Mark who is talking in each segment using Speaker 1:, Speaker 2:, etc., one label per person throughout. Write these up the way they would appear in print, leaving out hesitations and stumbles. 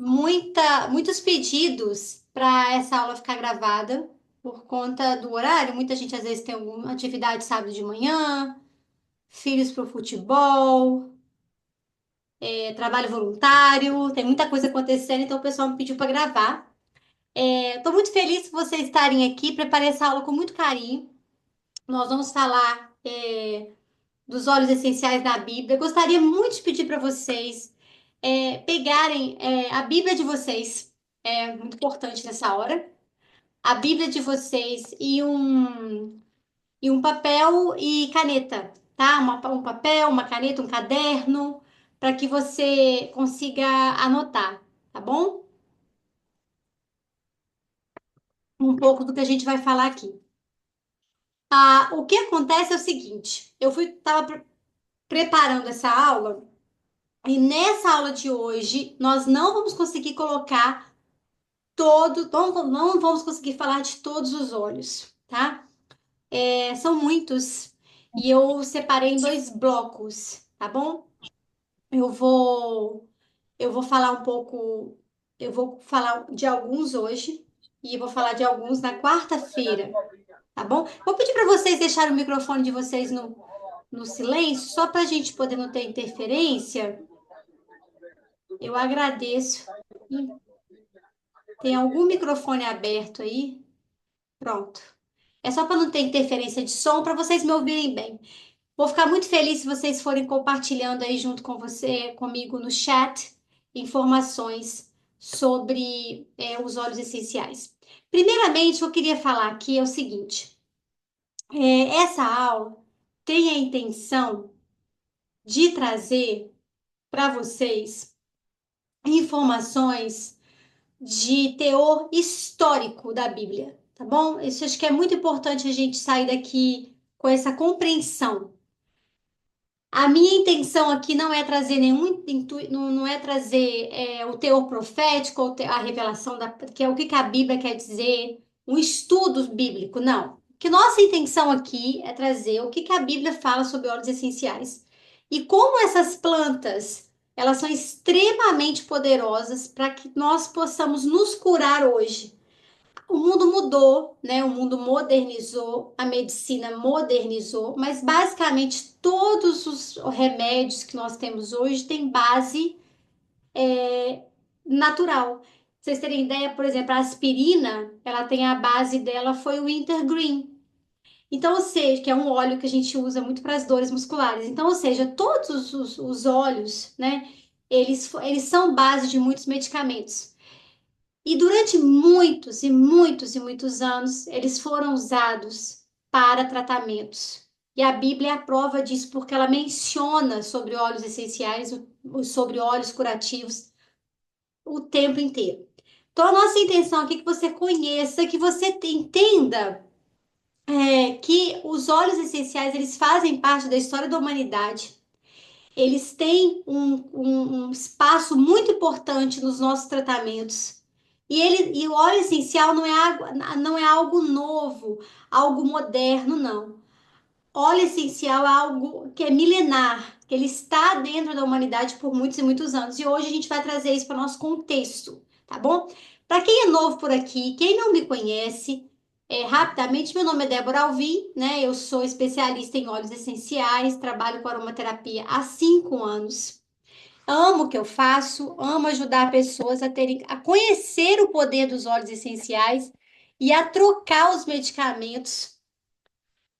Speaker 1: muitos pedidos para essa aula ficar gravada por conta do horário. Muita gente às vezes tem alguma atividade sábado de manhã, filhos para o futebol, trabalho voluntário, tem muita coisa acontecendo, então o pessoal me pediu para gravar. Estou muito feliz por vocês estarem aqui. Preparei essa aula com muito carinho. Nós vamos falar dos óleos essenciais da Bíblia. Eu gostaria muito de pedir para vocês pegarem a Bíblia de vocês. É muito importante nessa hora. A Bíblia de vocês e um papel e caneta, tá? Um papel, uma caneta, um caderno, para que você consiga anotar, tá bom? Um pouco do que a gente vai falar aqui. O que acontece é o seguinte: estava preparando essa aula e nessa aula de hoje nós não vamos conseguir colocar não vamos conseguir falar de todos os olhos, tá? São muitos e eu separei em dois blocos, tá bom? Eu vou, eu vou falar um pouco, eu vou falar de alguns hoje e vou falar de alguns na quarta-feira, tá bom? Vou pedir para vocês deixarem o microfone de vocês no silêncio, só para a gente poder não ter interferência. Eu agradeço. Ih, tem algum microfone aberto aí? Pronto. É só para não ter interferência de som, para vocês me ouvirem bem. Vou ficar muito feliz se vocês forem compartilhando aí junto com comigo no chat, informações sobre os óleos essenciais. Primeiramente, eu queria falar aqui é o seguinte: essa aula tem a intenção de trazer para vocês informações de teor histórico da Bíblia, tá bom? Isso acho que é muito importante a gente sair daqui com essa compreensão. A minha intenção aqui não é trazer não é trazer o teor profético ou a revelação que é o que que a Bíblia quer dizer, um estudo bíblico, não. Que nossa intenção aqui é trazer o que que a Bíblia fala sobre óleos essenciais e como essas plantas elas são extremamente poderosas para que nós possamos nos curar hoje. O mundo mudou, né? O mundo modernizou, a medicina modernizou, mas basicamente todos os remédios que nós temos hoje têm base natural. Pra vocês terem ideia, por exemplo, a aspirina, ela tem a base dela foi o wintergreen. Então, ou seja, que é um óleo que a gente usa muito para as dores musculares. Então, ou seja, todos os óleos, né? Eles são base de muitos medicamentos. E durante muitos e muitos e muitos anos, eles foram usados para tratamentos. E a Bíblia é a prova disso, porque ela menciona sobre óleos essenciais, sobre óleos curativos, o tempo inteiro. Então, a nossa intenção aqui é que você conheça, que você entenda que os óleos essenciais, eles fazem parte da história da humanidade. Eles têm um espaço muito importante nos nossos tratamentos. E o óleo essencial não é algo novo, algo moderno, não. Óleo essencial é algo que é milenar, que ele está dentro da humanidade por muitos e muitos anos. E hoje a gente vai trazer isso para o nosso contexto, tá bom? Para quem é novo por aqui, quem não me conhece, rapidamente, meu nome é Débora Alvim, né? Eu sou especialista em óleos essenciais, trabalho com aromaterapia há 5 anos. Amo o que eu faço, amo ajudar pessoas a conhecer o poder dos óleos essenciais e a trocar os medicamentos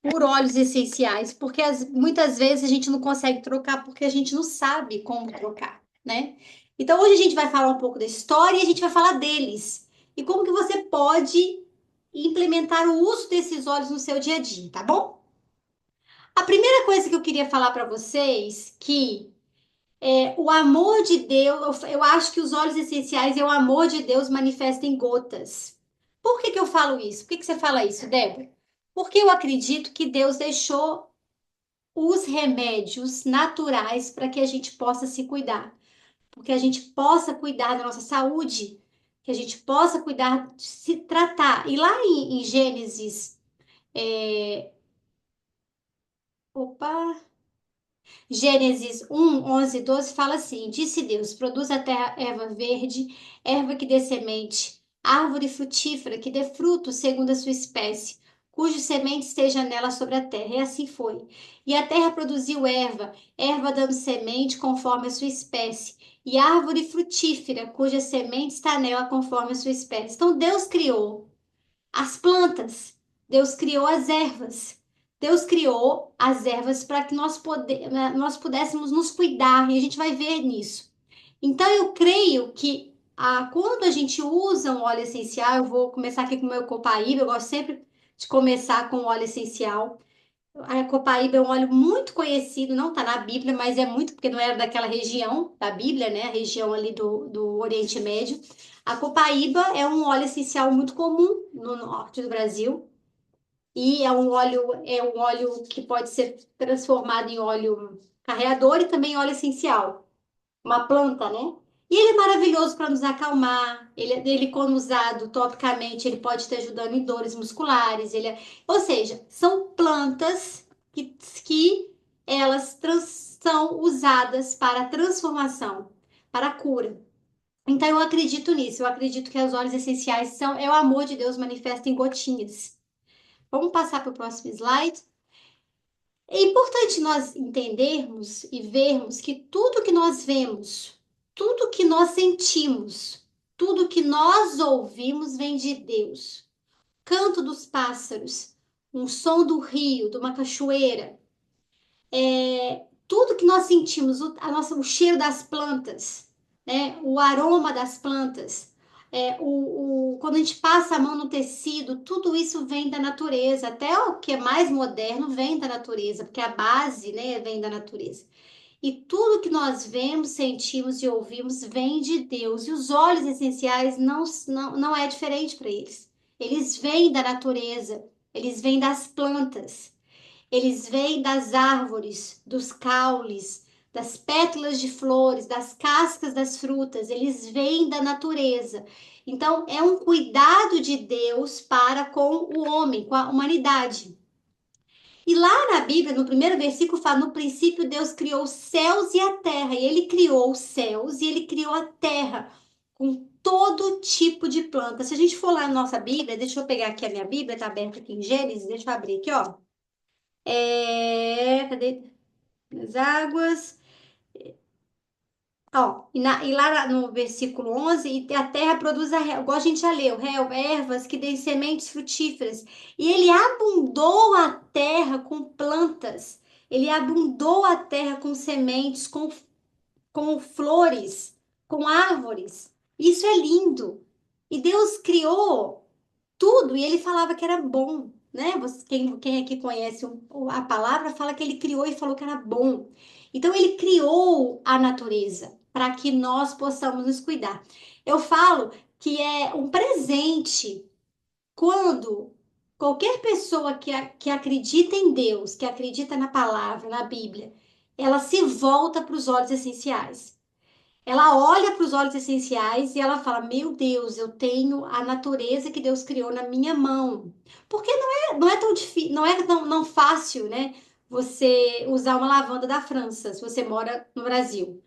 Speaker 1: por óleos essenciais, porque muitas vezes a gente não consegue trocar porque a gente não sabe como trocar, né? Então hoje a gente vai falar um pouco da história e a gente vai falar deles e como que você pode implementar o uso desses óleos no seu dia a dia, tá bom? A primeira coisa que eu queria falar para vocês que o amor de Deus, eu acho que os óleos essenciais é o amor de Deus manifesto em gotas. Por que que eu falo isso? Por que que você fala isso, Débora? Porque eu acredito que Deus deixou os remédios naturais para que a gente possa se cuidar, porque a gente possa cuidar da nossa saúde, que a gente possa cuidar, se tratar. E lá em Gênesis, é... opa! Gênesis 1, 11 e 12 fala assim: Disse Deus: produz a terra erva verde, erva que dê semente, árvore frutífera que dê fruto segundo a sua espécie, cuja semente esteja nela sobre a terra. E assim foi. E a terra produziu erva, erva dando semente conforme a sua espécie, e árvore frutífera, cuja semente está nela conforme a sua espécie. Então Deus criou as plantas, Deus criou as ervas. Deus criou as ervas para que nós pudéssemos nos cuidar, e a gente vai ver nisso. Então, eu creio que quando a gente usa um óleo essencial, eu vou começar aqui com o meu copaíba, eu gosto sempre de começar com o óleo essencial. A copaíba é um óleo muito conhecido, não está na Bíblia, mas é muito, porque não era daquela região da Bíblia, né? A região ali do Oriente Médio. A copaíba é um óleo essencial muito comum no norte do Brasil e é um óleo que pode ser transformado em óleo carreador e também óleo essencial, uma planta, né? E ele é maravilhoso para nos acalmar. Ele, quando usado topicamente, ele pode estar ajudando em dores musculares. Ou seja, são plantas que elas são usadas para transformação, para cura. Então eu acredito nisso. Eu acredito que os óleos essenciais é o amor de Deus manifesto em gotinhas. Vamos passar para o próximo slide. É importante nós entendermos e vermos que tudo que nós vemos, tudo que nós sentimos, tudo que nós ouvimos vem de Deus. Canto dos pássaros, um som do rio, de uma cachoeira, tudo que nós sentimos, o cheiro das plantas, né? O aroma das plantas, quando a gente passa a mão no tecido, tudo isso vem da natureza. Até o que é mais moderno vem da natureza, porque a base, né, vem da natureza. E tudo que nós vemos, sentimos e ouvimos vem de Deus. E os óleos essenciais não é diferente para eles. Eles vêm da natureza, eles vêm das plantas. Eles vêm das árvores, dos caules, das pétalas de flores, das cascas das frutas, eles vêm da natureza. Então, é um cuidado de Deus para com o homem, com a humanidade. E lá na Bíblia, no primeiro versículo, fala: no princípio, Deus criou os céus e a terra. E ele criou os céus e ele criou a terra com todo tipo de planta. Se a gente for lá na nossa Bíblia, deixa eu pegar aqui a minha Bíblia, está aberta aqui em Gênesis, deixa eu abrir aqui, ó. Cadê? As águas. Ó, e lá no versículo 11, e a terra produz igual a gente já leu, ervas que dêem sementes frutíferas. E ele abundou a terra com plantas, ele abundou a terra com sementes, com flores, com árvores. Isso é lindo. E Deus criou tudo e ele falava que era bom, né? Quem aqui conhece a palavra fala que ele criou e falou que era bom. Então ele criou a natureza para que nós possamos nos cuidar. Eu falo que é um presente quando qualquer pessoa que acredita em Deus, que acredita na palavra, na Bíblia, ela se volta para os óleos essenciais. Ela olha para os óleos essenciais e ela fala: Meu Deus, eu tenho a natureza que Deus criou na minha mão. Porque não é tão difícil, não é tão fácil, né? Você usar uma lavanda da França, se você mora no Brasil.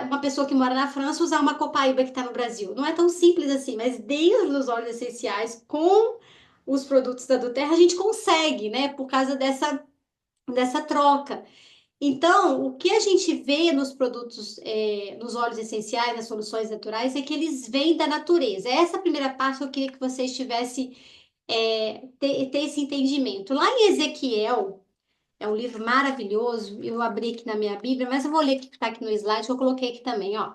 Speaker 1: Uma pessoa que mora na França usar uma copaíba que está no Brasil. Não é tão simples assim, mas dentro dos óleos essenciais, com os produtos da Doterra, a gente consegue, né? Por causa dessa troca. Então, o que a gente vê nos produtos, nos óleos essenciais, nas soluções naturais, é que eles vêm da natureza. Essa primeira parte eu queria que vocês tivessem, ter esse entendimento. Lá em Ezequiel, é um livro maravilhoso, eu abri aqui na minha Bíblia, mas eu vou ler o que está aqui no slide, que eu coloquei aqui também, ó.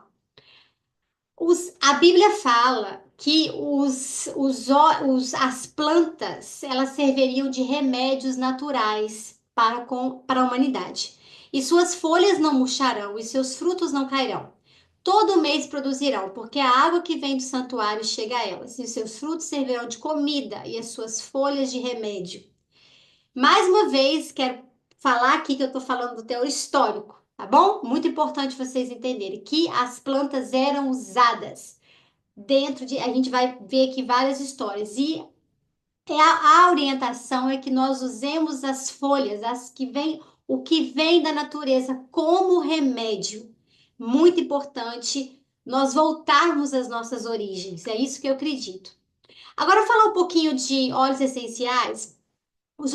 Speaker 1: A Bíblia fala que as plantas elas serviriam de remédios naturais para a humanidade. E suas folhas não murcharão e seus frutos não cairão. Todo mês produzirão, porque a água que vem do santuário chega a elas, e os seus frutos servirão de comida e as suas folhas de remédio. Mais uma vez, quero falar aqui que eu estou falando do teor histórico, tá bom? Muito importante vocês entenderem que as plantas eram usadas a gente vai ver aqui várias histórias e a orientação é que nós usemos as folhas, as que vêm o que vem da natureza como remédio. Muito importante nós voltarmos às nossas origens. É isso que eu acredito. Agora, falar um pouquinho de óleos essenciais.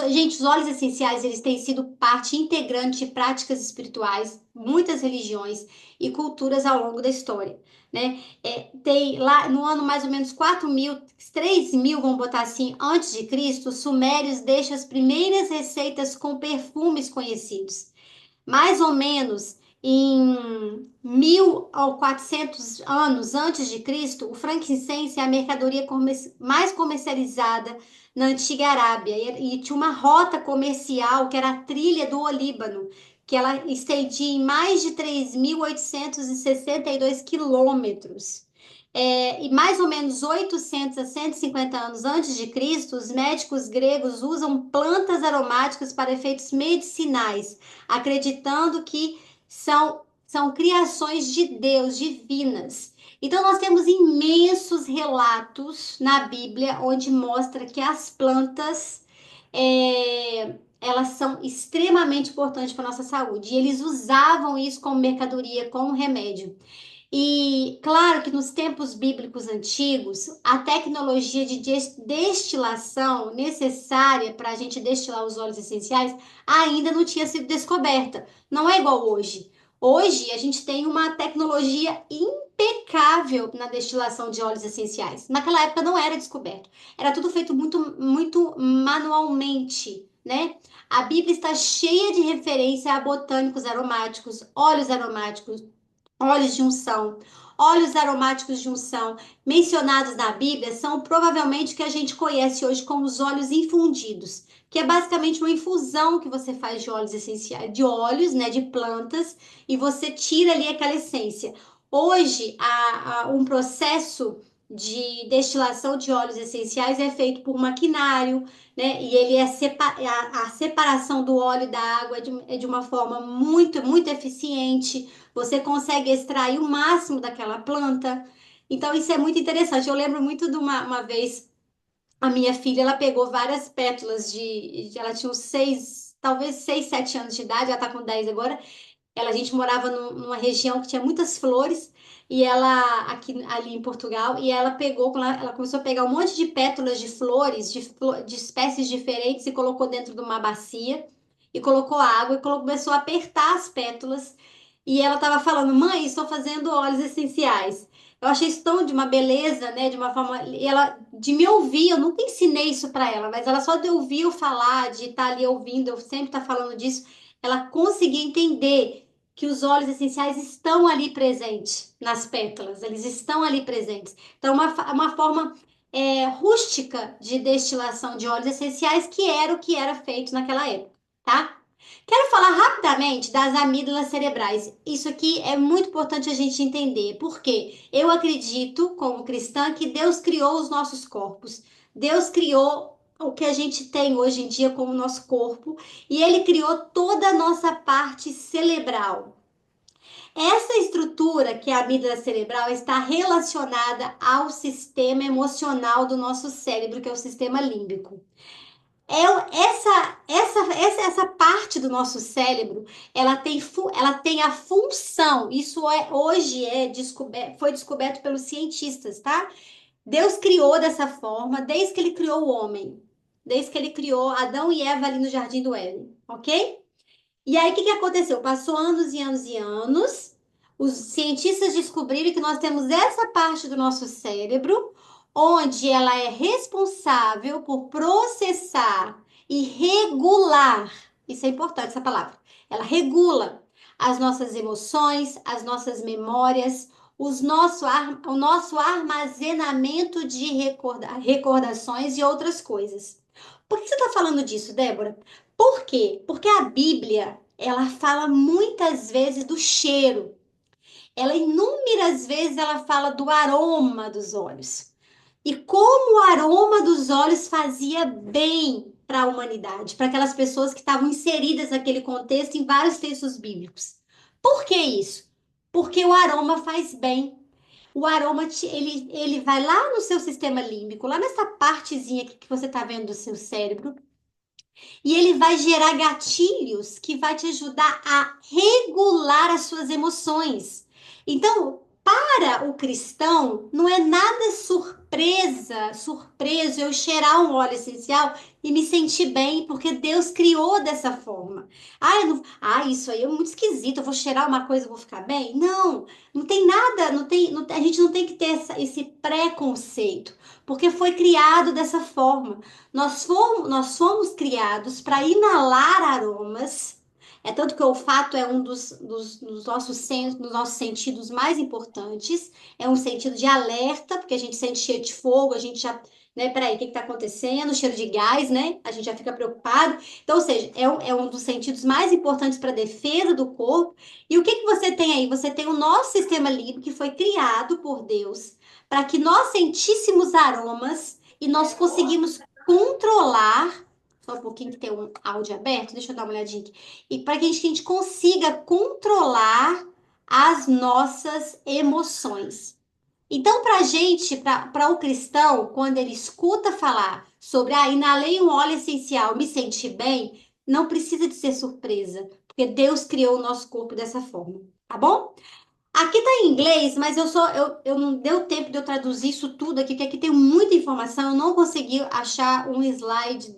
Speaker 1: Gente, os óleos essenciais, eles têm sido parte integrante de práticas espirituais, muitas religiões e culturas ao longo da história, né? Tem lá no ano mais ou menos 4.000, 3.000, vamos botar assim, antes de Cristo, os sumérios deixam as primeiras receitas com perfumes conhecidos. Mais ou menos em 1.000 ou 400 anos antes de Cristo, o frankincense é a mercadoria mais comercializada na antiga Arábia e tinha uma rota comercial que era a trilha do Líbano, que ela estendia em mais de 3.862 quilômetros. E mais ou menos 800 a 150 anos antes de Cristo, os médicos gregos usam plantas aromáticas para efeitos medicinais, acreditando que são criações de Deus, divinas. Então, nós temos imensos relatos na Bíblia onde mostra que as plantas, elas são extremamente importantes para a nossa saúde. E eles usavam isso como mercadoria, como remédio. E claro que nos tempos bíblicos antigos, a tecnologia de destilação necessária para a gente destilar os óleos essenciais ainda não tinha sido descoberta. Não é igual hoje. Hoje a gente tem uma tecnologia impecável na destilação de óleos essenciais. Naquela época não era descoberto. Era tudo feito muito, muito manualmente, né? A Bíblia está cheia de referência a botânicos aromáticos, óleos aromáticos, óleos de unção. Óleos aromáticos de unção mencionados na Bíblia são provavelmente o que a gente conhece hoje como os óleos infundidos, que é basicamente uma infusão que você faz de óleos essenciais, de óleos, né, de plantas, e você tira ali aquela essência. Hoje, um processo de destilação de óleos essenciais é feito por maquinário, né? E ele a separação do óleo da água é de uma forma muito, muito eficiente. Você consegue extrair o máximo daquela planta. Então, isso é muito interessante. Eu lembro muito de uma vez, a minha filha, ela pegou várias pétalas ela tinha uns 6, talvez 6, 7 anos de idade, ela tá com 10 agora. A gente morava numa região que tinha muitas flores, e ela, ali em Portugal, e ela pegou, quando ela começou a pegar um monte de pétalas de flores, de espécies diferentes, e colocou dentro de uma bacia, e colocou água, e começou a apertar as pétalas, e ela estava falando, mãe, estou fazendo óleos essenciais. Eu achei isso tão de uma beleza, né? De uma forma. E ela, de me ouvir, eu nunca ensinei isso para ela, mas ela só de ouvir eu falar, de estar ali ouvindo, eu sempre estar falando disso, ela conseguia entender que os óleos essenciais estão ali presentes nas pétalas, eles estão ali presentes. Então, uma forma rústica de destilação de óleos essenciais, que era o que era feito naquela época, tá? Quero falar rapidamente das amígdalas cerebrais. Isso aqui é muito importante a gente entender, porque eu acredito, como cristã, que Deus criou os nossos corpos. Deus criou o que a gente tem hoje em dia como nosso corpo, e ele criou toda a nossa parte cerebral. Essa estrutura, que é a amígdala cerebral, está relacionada ao sistema emocional do nosso cérebro, que é o sistema límbico. Essa parte do nosso cérebro, ela tem a função, isso hoje foi descoberto pelos cientistas, tá? Deus criou dessa forma desde que ele criou o homem, desde que ele criou Adão e Eva ali no Jardim do Éden, ok? E aí, o que que aconteceu? Passou anos e anos e anos. Os cientistas descobriram que nós temos essa parte do nosso cérebro, onde ela é responsável por processar e regular. Isso é importante, essa palavra. Ela regula as nossas emoções, as nossas memórias, o nosso armazenamento de recordações e outras coisas. Por que você está falando disso, Débora? Por quê? Porque a Bíblia, ela fala muitas vezes do cheiro. Ela inúmeras vezes ela fala do aroma dos olhos. E como o aroma dos olhos fazia bem para a humanidade, para aquelas pessoas que estavam inseridas naquele contexto em vários textos bíblicos. Por que isso? Porque o aroma faz bem. O aroma, ele vai lá no seu sistema límbico, lá nessa partezinha que você está vendo do seu cérebro, E ele vai gerar gatilhos que vai te ajudar a regular as suas emoções. Então, para o cristão, não é nada surpreso eu cheirar um óleo essencial e me sentir bem, porque Deus criou dessa forma. Isso aí é muito esquisito, eu vou cheirar uma coisa e vou ficar bem? Não, não tem nada, a gente não tem que ter esse preconceito, porque foi criado dessa forma. Nós fomos criados para inalar aromas. É tanto que o olfato é um dos nossos sentidos mais importantes. É um sentido de alerta, porque a gente sente cheiro de fogo, a gente já, né, peraí, o que está acontecendo? Cheiro de gás, né? A gente já fica preocupado. Então, ou seja, é um dos sentidos mais importantes para a defesa do corpo. E o que que você tem aí? Você tem o nosso sistema límbico, que foi criado por Deus para que nós sentíssemos aromas e nós conseguimos controlar. Só um pouquinho que tem um áudio aberto, deixa eu dar uma olhadinha aqui. E para que a gente consiga controlar as nossas emoções. Então, para a gente, para o cristão, quando ele escuta falar sobre, inalei um óleo essencial, me senti bem, não precisa de ser surpresa, porque Deus criou o nosso corpo dessa forma, tá bom? Aqui tá em inglês, mas eu não deu tempo de eu traduzir isso tudo aqui, porque aqui tem muita informação. Eu não consegui achar um slide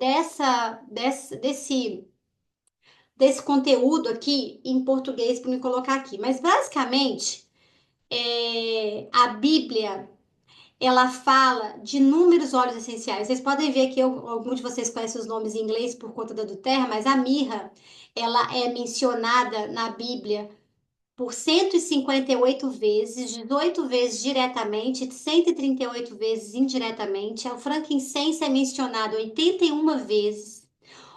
Speaker 1: desse conteúdo aqui em português para me colocar aqui. Mas basicamente, a Bíblia ela fala de inúmeros óleos essenciais. Vocês podem ver que alguns de vocês conhecem os nomes em inglês por conta da do terra, mas a mirra ela é mencionada na Bíblia por 158 vezes, 18 vezes diretamente, 138 vezes indiretamente. O frankincense é mencionado 81 vezes.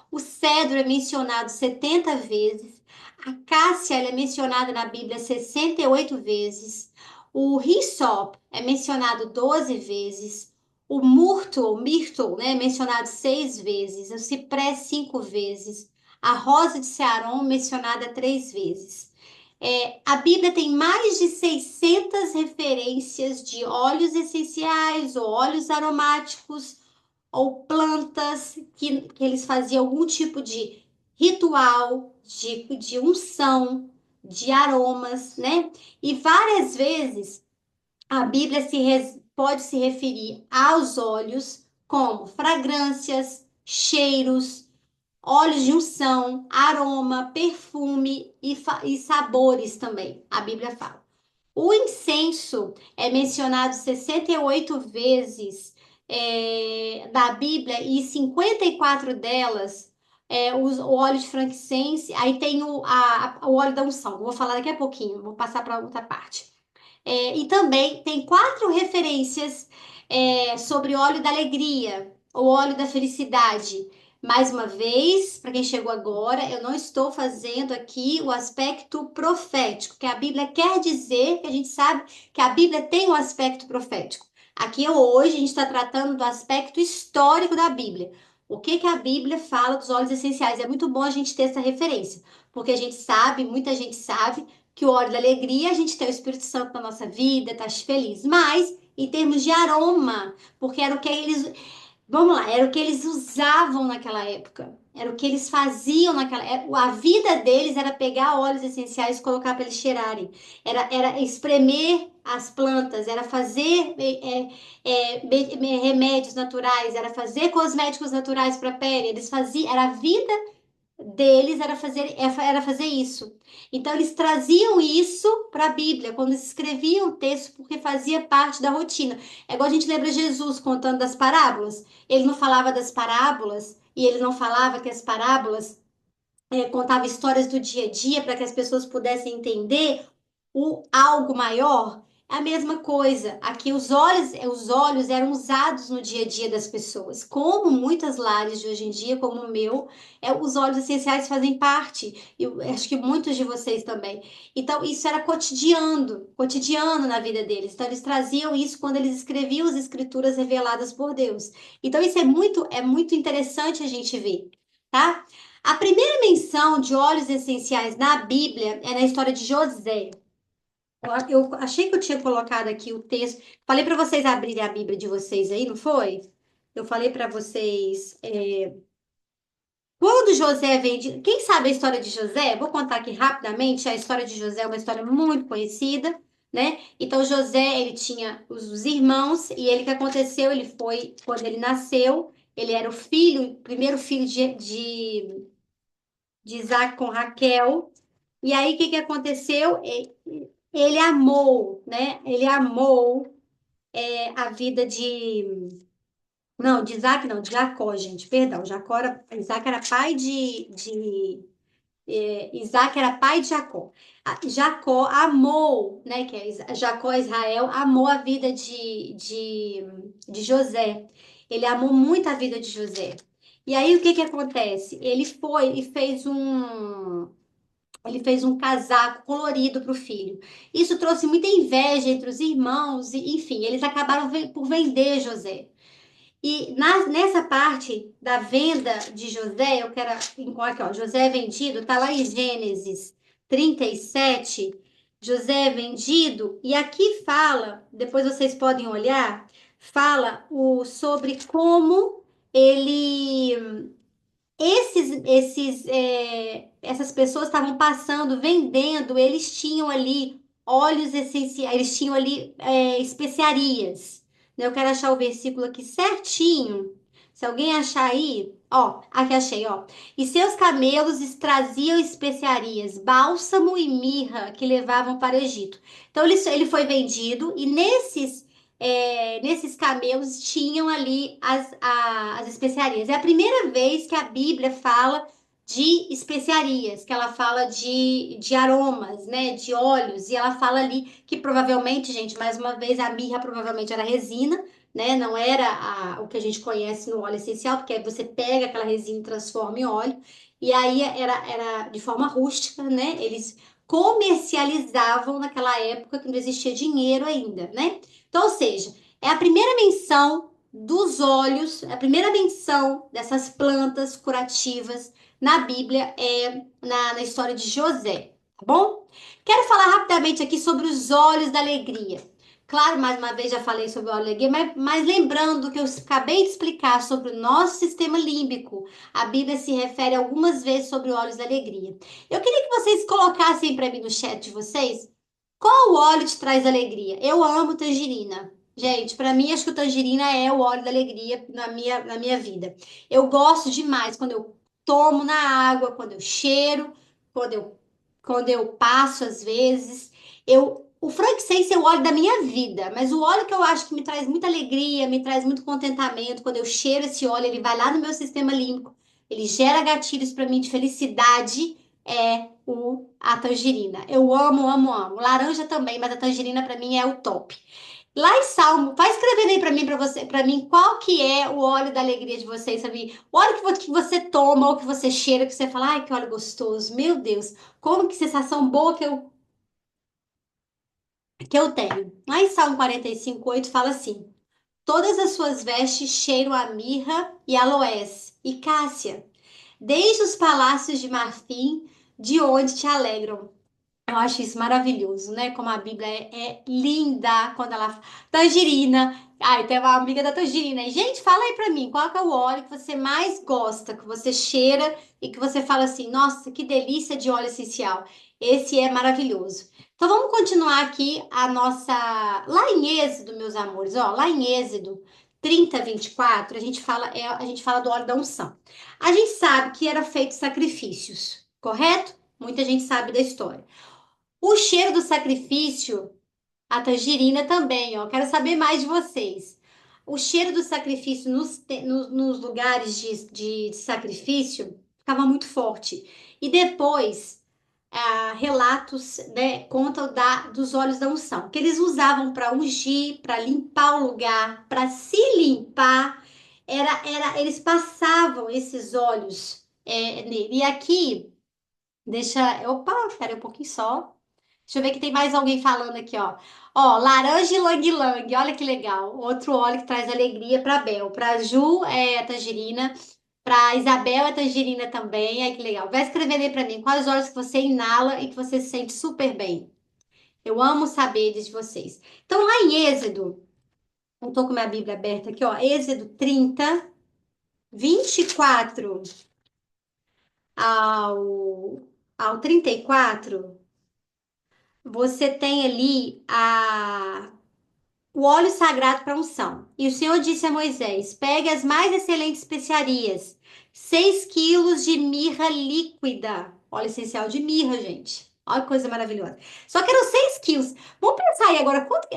Speaker 1: O cedro é mencionado 70 vezes. A cássia ela é mencionada na Bíblia 68 vezes. O hyssop é mencionado 12 vezes. O myrtle, né, é mencionado 6 vezes. O ciprés 5 vezes. A rosa de Saron mencionada 3 vezes. A Bíblia tem mais de 600 referências de óleos essenciais ou óleos aromáticos ou plantas que eles faziam algum tipo de ritual, de unção, de aromas, né? E várias vezes a Bíblia pode se referir aos óleos como fragrâncias, cheiros, óleos de unção, aroma, perfume e sabores também. A Bíblia fala. O incenso é mencionado 68 vezes da Bíblia e 54 delas o óleo de frankincense. Aí tem o óleo da unção. Vou falar daqui a pouquinho, vou passar para outra parte. E também tem 4 referências sobre óleo da alegria, ou óleo da felicidade. Mais uma vez, para quem chegou agora, eu não estou fazendo aqui o aspecto profético, que a Bíblia quer dizer, que a gente sabe que a Bíblia tem um aspecto profético. Aqui hoje a gente está tratando do aspecto histórico da Bíblia. O que que a Bíblia fala dos óleos essenciais? É muito bom a gente ter essa referência, porque a gente sabe, muita gente sabe, que o óleo da alegria, a gente tem o Espírito Santo na nossa vida, tá feliz. Mas, em termos de aroma, porque era o que eles, vamos lá, era o que eles usavam naquela época. Era o que eles faziam naquela época. A vida deles era pegar óleos essenciais e colocar para eles cheirarem. Era espremer as plantas, era fazer remédios naturais, era fazer cosméticos naturais para a pele. Eles faziam, era a vida deles era fazer isso. Então eles traziam isso para a Bíblia quando eles escreviam o texto porque fazia parte da rotina. É igual a gente lembra Jesus contando das parábolas. Ele não falava das parábolas e ele não falava que as parábolas contavam histórias do dia a dia para que as pessoas pudessem entender o algo maior. É a mesma coisa. Aqui os olhos eram usados no dia a dia das pessoas. Como muitas lares de hoje em dia, como o meu, os óleos essenciais fazem parte. Eu acho que muitos de vocês também. Então, isso era cotidiano na vida deles. Então, eles traziam isso quando eles escreviam as escrituras reveladas por Deus. Então, isso é muito interessante a gente ver, tá? A primeira menção de óleos essenciais na Bíblia é na história de José. Eu achei que eu tinha colocado aqui o texto. Falei para vocês abrirem a Bíblia de vocês aí, não foi? Eu falei para vocês. Quando José é vendido, quem sabe a história de José? Vou contar aqui rapidamente. A história de José é uma história muito conhecida, né? Então José, ele tinha os irmãos e ele, o que aconteceu? Ele foi quando ele nasceu, ele era o filho, o primeiro filho de Isaac com Raquel. E aí o que que aconteceu? Ele amou, né? Ele amou a vida de não, de Isaac não, de Jacó, gente, perdão. Isaac era pai Isaac era pai de Jacó. Jacó amou, né? Que é Jacó, Israel, amou a vida de José. Ele amou muito a vida de José. E aí o que que acontece? Ele foi e fez um casaco colorido para o filho. Isso trouxe muita inveja entre os irmãos, e, enfim, eles acabaram por vender José. E nessa parte da venda de José, eu quero. Aqui, ó, José é vendido, tá lá em Gênesis 37. José é vendido, e aqui fala, depois vocês podem olhar, fala sobre como ele essas pessoas estavam passando, vendendo, eles tinham ali óleos essenciais, eles tinham ali especiarias. Né? Eu quero achar o versículo aqui certinho. Se alguém achar aí, ó, aqui achei, ó. E seus camelos traziam especiarias, bálsamo e mirra que levavam para o Egito. Então ele foi vendido e nesses camelos tinham ali as especiarias. É a primeira vez que a Bíblia fala de especiarias, que ela fala de aromas, né, de óleos, e ela fala ali que provavelmente, gente, mais uma vez, a mirra provavelmente era resina, né, não era o que a gente conhece no óleo essencial, porque aí você pega aquela resina e transforma em óleo, e aí era de forma rústica, né, eles comercializavam naquela época que não existia dinheiro ainda, né? Então, ou seja, é a primeira menção dos óleos, a primeira menção dessas plantas curativas na Bíblia é na história de José, tá bom? Quero falar rapidamente aqui sobre os óleos da alegria. Claro, mais uma vez já falei sobre o óleo da alegria, mas lembrando que eu acabei de explicar sobre o nosso sistema límbico, a Bíblia se refere algumas vezes sobre óleos da alegria. Eu queria que vocês colocassem para mim no chat de vocês qual óleo te traz alegria? Eu amo tangerina. Gente, para mim, acho que o tangerina é o óleo da alegria na minha vida. Eu gosto demais quando eu tomo na água, quando eu cheiro, quando eu, quando eu passo às vezes. O frankincense é o óleo da minha vida, mas o óleo que eu acho que me traz muita alegria, me traz muito contentamento, quando eu cheiro esse óleo, ele vai lá no meu sistema límbico, ele gera gatilhos para mim de felicidade, a tangerina. Eu amo, amo, amo. Laranja também, mas a tangerina para mim é o top. Lá em Salmo, vai escrevendo aí para mim, qual que é o óleo da alegria de vocês, sabe? O óleo que você toma ou que você cheira, que você fala, ai, que óleo gostoso. Meu Deus, como que sensação boa que eu tenho. Lá em Salmo 45:8 fala assim: Todas as suas vestes cheiram a mirra e aloés e cássia, desde os palácios de marfim, de onde te alegram. Eu acho isso maravilhoso, né? Como a Bíblia é linda quando ela. Tangerina. Ai, tem uma amiga da tangerina. E, gente, fala aí pra mim, qual que é o óleo que você mais gosta, que você cheira e que você fala assim, nossa, que delícia de óleo essencial. Esse é maravilhoso. Então vamos continuar aqui a nossa. Lá em Êxodo, meus amores, ó, lá em Êxodo 30:24, a gente fala do óleo da unção. A gente sabe que era feito sacrifícios, correto? Muita gente sabe da história. O cheiro do sacrifício, a tangerina também, ó. Quero saber mais de vocês. O cheiro do sacrifício nos lugares de sacrifício ficava muito forte. E depois, relatos, né, contam dos óleos da unção, que eles usavam para ungir, para limpar o lugar, para se limpar. Eles passavam esses óleos nele. E aqui, opa, espera um pouquinho só. Deixa eu ver que tem mais alguém falando aqui, ó. Ó, laranja e lang-lang, olha que legal. Outro óleo que traz alegria para Bel. Para Ju é tangerina, para Isabel é tangerina também. Ai, que legal. Vai escrevendo aí para mim quais óleos que você inala e que você se sente super bem. Eu amo saber de vocês. Então, lá em Êxodo, eu tô com minha Bíblia aberta aqui, ó. Êxodo 30:24. ao, ao 34, você tem ali o óleo sagrado para unção. E o Senhor disse a Moisés: pegue as mais excelentes especiarias, 6 quilos de mirra líquida. Óleo essencial de mirra, gente. Olha que coisa maravilhosa. Só que eram 6 quilos. Vamos pensar aí agora, quanto,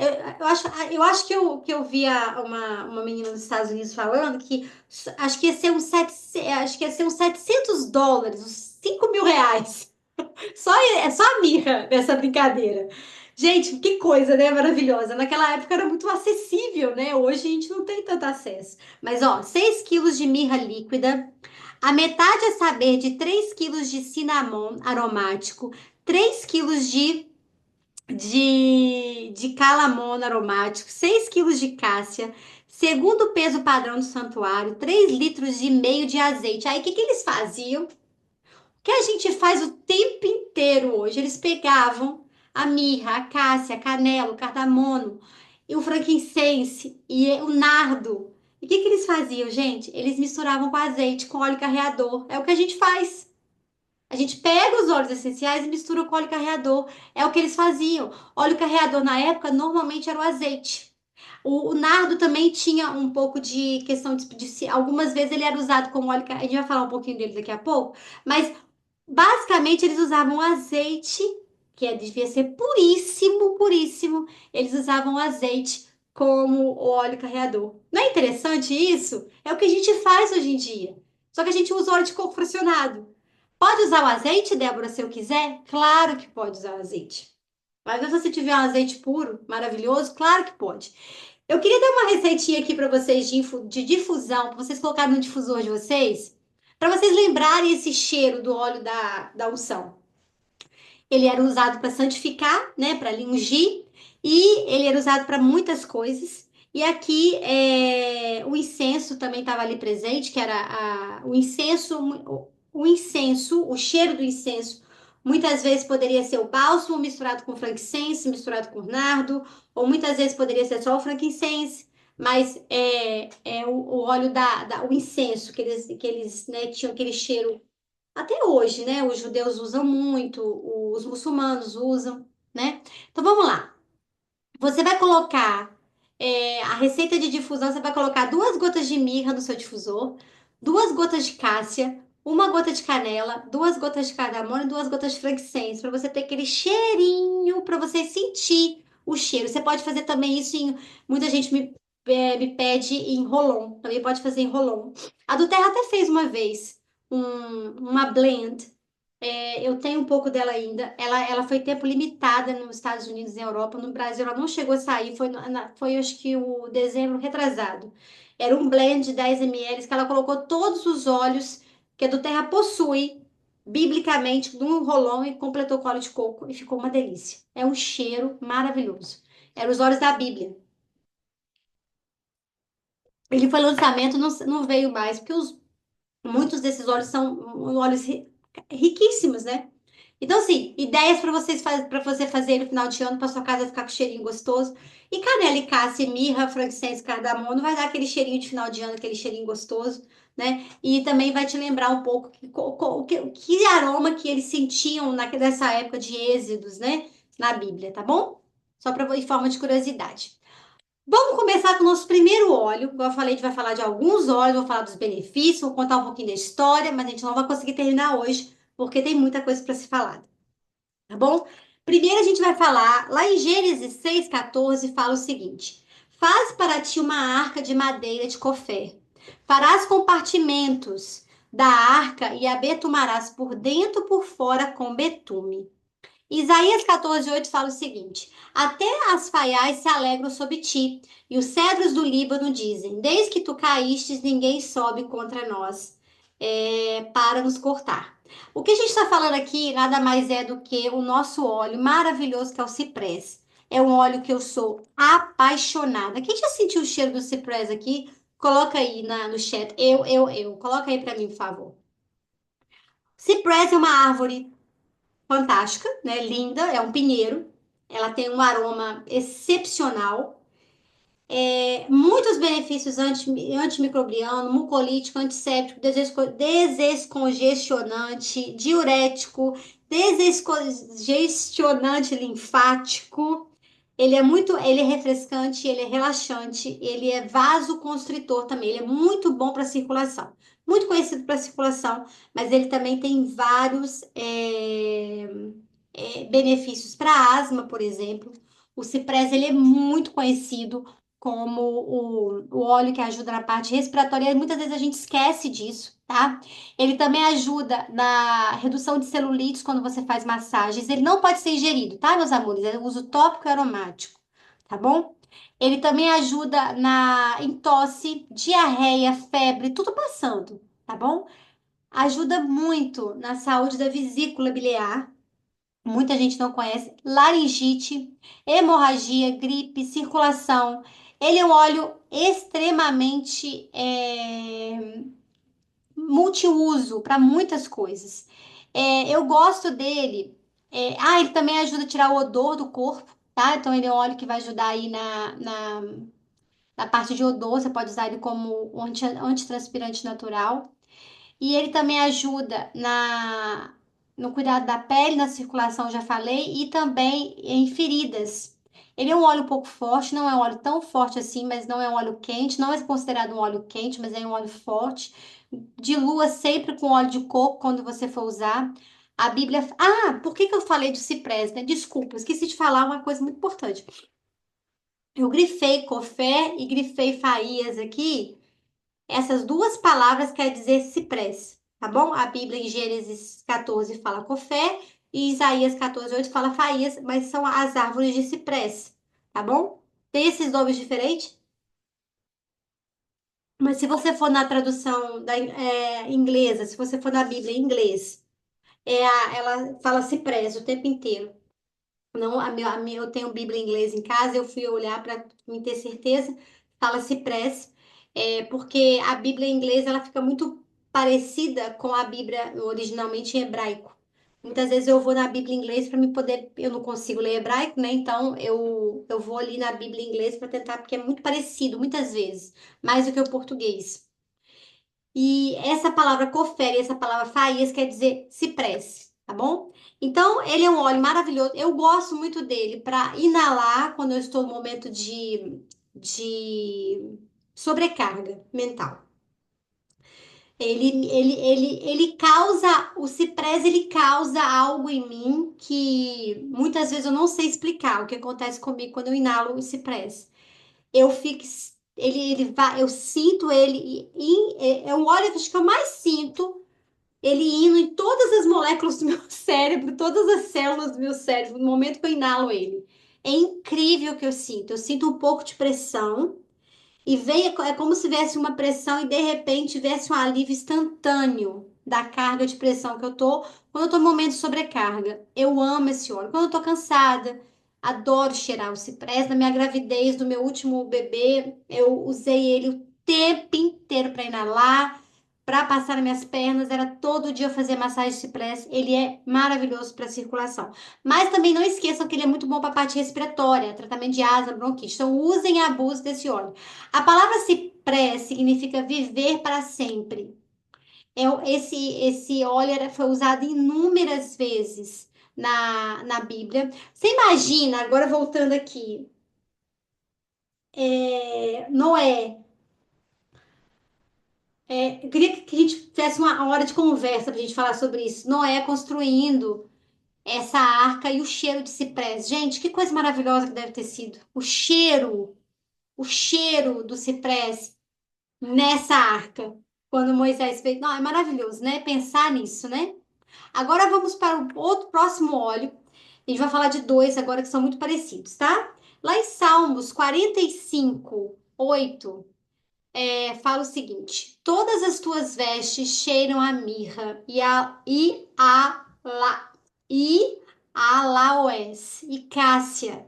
Speaker 1: eu acho que eu via uma menina nos Estados Unidos falando que acho que ia ser uns, acho que ia ser uns US$ 700, uns R$ 5.000. É só a mirra dessa brincadeira. Gente, que coisa, né? Maravilhosa. Naquela época era muito acessível, né? Hoje a gente não tem tanto acesso. Mas, ó, 6 quilos de mirra líquida, a metade a saber de 3 quilos de cinnamon aromático, 3 quilos de calamono aromático, 6 quilos de cássia, segundo o peso padrão do santuário, 3 litros e meio de azeite. Aí, o que que eles faziam? Que a gente faz o tempo inteiro hoje. Eles pegavam a mirra, a cássia, a canela, o cardamomo, e o frankincense e o nardo. E o que que eles faziam, gente? Eles misturavam com azeite, com óleo carreador. É o que a gente faz. A gente pega os óleos essenciais e mistura com óleo carreador. É o que eles faziam. Óleo carreador na época normalmente era o azeite. O nardo também tinha um pouco de questão algumas vezes ele era usado como óleo. A gente vai falar um pouquinho dele daqui a pouco, mas basicamente, eles usavam azeite, devia ser puríssimo, puríssimo. Eles usavam azeite como o óleo carreador. Não é interessante isso? É o que a gente faz hoje em dia. Só que a gente usa óleo de coco fracionado. Pode usar o azeite, Débora, se eu quiser? Claro que pode usar o azeite. Mas se você tiver um azeite puro, maravilhoso, claro que pode. Eu queria dar uma receitinha aqui para vocês de difusão, para vocês colocarem no difusor de vocês, para vocês lembrarem esse cheiro do óleo da unção. Ele era usado para santificar, né, para ungir, e ele era usado para muitas coisas. E aqui o incenso também estava ali presente, que era o incenso, o cheiro do incenso. Muitas vezes poderia ser o bálsamo misturado com frankincense, misturado com nardo, ou muitas vezes poderia ser só o frankincense, mas o óleo o incenso, que eles né, tinham aquele cheiro até hoje, né? Os judeus usam muito, os muçulmanos usam, né? Então vamos lá. Você vai colocar a receita de difusão, você vai colocar 2 gotas de mirra no seu difusor, 2 gotas de cássia, 1 gota de canela, 2 gotas de cardamomo e 2 gotas de frankincense, para você ter aquele cheirinho, para você sentir o cheiro. Você pode fazer também isso muita gente me pede em rolon, também pode fazer em rolon. A do Terra até fez uma vez uma blend. Eu tenho um pouco dela ainda. Ela foi tempo limitada nos Estados Unidos e na Europa. No Brasil, ela não chegou a sair. Foi acho que o dezembro retrasado. Era um blend de 10 ml que ela colocou todos os óleos que a do Terra possui, biblicamente, num rolão e completou com óleo de coco. E ficou uma delícia. É um cheiro maravilhoso. Eram os óleos da Bíblia. Ele foi lançamento, não veio mais, porque muitos desses óleos são óleos riquíssimos, né? Então, assim, ideias para você fazer no final de ano, para sua casa ficar com cheirinho gostoso. E canela e cássia, mirra, frankincense, cardamomo, vai dar aquele cheirinho de final de ano, aquele cheirinho gostoso, né? E também vai te lembrar um pouco que aroma que eles sentiam nessa época de Êxodos, né? Na Bíblia, tá bom? Só para em forma de curiosidade. Vamos começar com o nosso primeiro óleo. Como eu falei, a gente vai falar de alguns óleos, vou falar dos benefícios, vou contar um pouquinho da história, mas a gente não vai conseguir terminar hoje, porque tem muita coisa para se falar, tá bom? Primeiro a gente vai falar, lá em Gênesis 6,14, fala o seguinte: faz para ti uma arca de madeira de cofer. Farás compartimentos da arca e a betumarás por dentro e por fora com betume. Isaías 14:8 fala o seguinte: até as faiais se alegram sobre ti, e os cedros do Líbano dizem: desde que tu caístes, ninguém sobe contra nós para nos cortar. O que a gente está falando aqui nada mais é do que o nosso óleo maravilhoso que é o ciprés. É um óleo que eu sou apaixonada. Quem já sentiu o cheiro do ciprés aqui? Coloca aí no chat. Eu. Coloca aí para mim, por favor. Ciprés é uma árvore fantástica, né? Linda, é um pinheiro. Ela tem um aroma excepcional. Muitos benefícios antimicrobiano, mucolítico, antisséptico, desescongestionante, diurético, desescongestionante linfático. Ele é refrescante, ele é relaxante, ele é vasoconstritor também. Ele é muito bom para circulação. Muito conhecido para circulação, mas ele também tem vários benefícios para asma, por exemplo. O ciprés ele é muito conhecido como o óleo que ajuda na parte respiratória, e muitas vezes a gente esquece disso, tá? Ele também ajuda na redução de celulites quando você faz massagens. Ele não pode ser ingerido, tá, meus amores? É uso tópico e aromático, tá bom? Ele também ajuda em tosse, diarreia, febre, tudo passando, tá bom? Ajuda muito na saúde da vesícula biliar. Muita gente não conhece. Laringite, hemorragia, gripe, circulação. Ele é um óleo extremamente multiuso para muitas coisas. Eu gosto dele. Ele também ajuda a tirar o odor do corpo, tá? Então, ele é um óleo que vai ajudar aí na parte de odor. Você pode usar ele como um antitranspirante natural. E ele também ajuda no cuidado da pele, na circulação, já falei, e também em feridas. Ele é um óleo um pouco forte, não é um óleo tão forte assim, mas não é um óleo quente, não é considerado um óleo quente, mas é um óleo forte. Dilua sempre com óleo de coco quando você for usar. A Bíblia. Ah, por que que eu falei de ciprés, né? Desculpa, esqueci de falar uma coisa muito importante. Eu grifei cofé e grifei faías aqui. Essas duas palavras quer dizer ciprés, tá bom? A Bíblia em Gênesis 14 fala cofé e Isaías 14:8 fala faías, mas são as árvores de ciprés, tá bom? Tem esses nomes diferentes, mas se você for na tradução inglesa, se você for na Bíblia em inglês, ela fala ciprés o tempo inteiro. Não, eu tenho Bíblia em inglês em casa, eu fui olhar para me ter certeza, fala ciprés, porque a Bíblia em inglês ela fica muito parecida com a Bíblia originalmente em hebraico. Muitas vezes eu vou na Bíblia em inglês para me poder, eu não consigo ler hebraico, né? Então eu vou ali na Bíblia em inglês para tentar, porque é muito parecido, muitas vezes, mais do que o português. E essa palavra confere, essa palavra faísca quer dizer cipreste, tá bom? Então, ele é um óleo maravilhoso. Eu gosto muito dele para inalar quando eu estou no momento de sobrecarga mental. Ele causa, o ciprés, ele causa algo em mim que muitas vezes eu não sei explicar o que acontece comigo quando eu inalo o ciprés. Eu fico, ele vai, eu sinto ele, é um óleo que acho que eu mais sinto ele indo em todas as moléculas do meu cérebro, todas as células do meu cérebro, no momento que eu inalo ele. É incrível o que eu sinto. Eu sinto um pouco de pressão e vem, é como se tivesse uma pressão e de repente tivesse um alívio instantâneo da carga de pressão que eu tô quando eu tô no momento de sobrecarga. Eu amo esse óleo. Quando eu tô cansada, adoro cheirar o ciprés. Na minha gravidez do meu último bebê, eu usei ele o tempo inteiro para inalar, para passar nas minhas pernas. Era todo dia eu fazer massagem de ciprés. Ele é maravilhoso para circulação. Mas também não esqueçam que ele é muito bom para a parte respiratória, tratamento de asma, bronquite. Então usem e abusem desse óleo. A palavra cipré significa viver para sempre. Esse óleo foi usado inúmeras vezes na Bíblia. Você imagina, agora voltando aqui, Noé. Eu queria que a gente tivesse uma hora de conversa para a gente falar sobre isso. Noé construindo essa arca e o cheiro de ciprés. Gente, que coisa maravilhosa que deve ter sido. O cheiro do ciprés nessa arca, quando Moisés fez. Não, é maravilhoso, né? Pensar nisso, né? Agora vamos para o outro próximo óleo. A gente vai falar de dois agora que são muito parecidos, tá? Lá em Salmos 45:8, fala o seguinte: Todas as tuas vestes cheiram a mirra e aloés e cássia,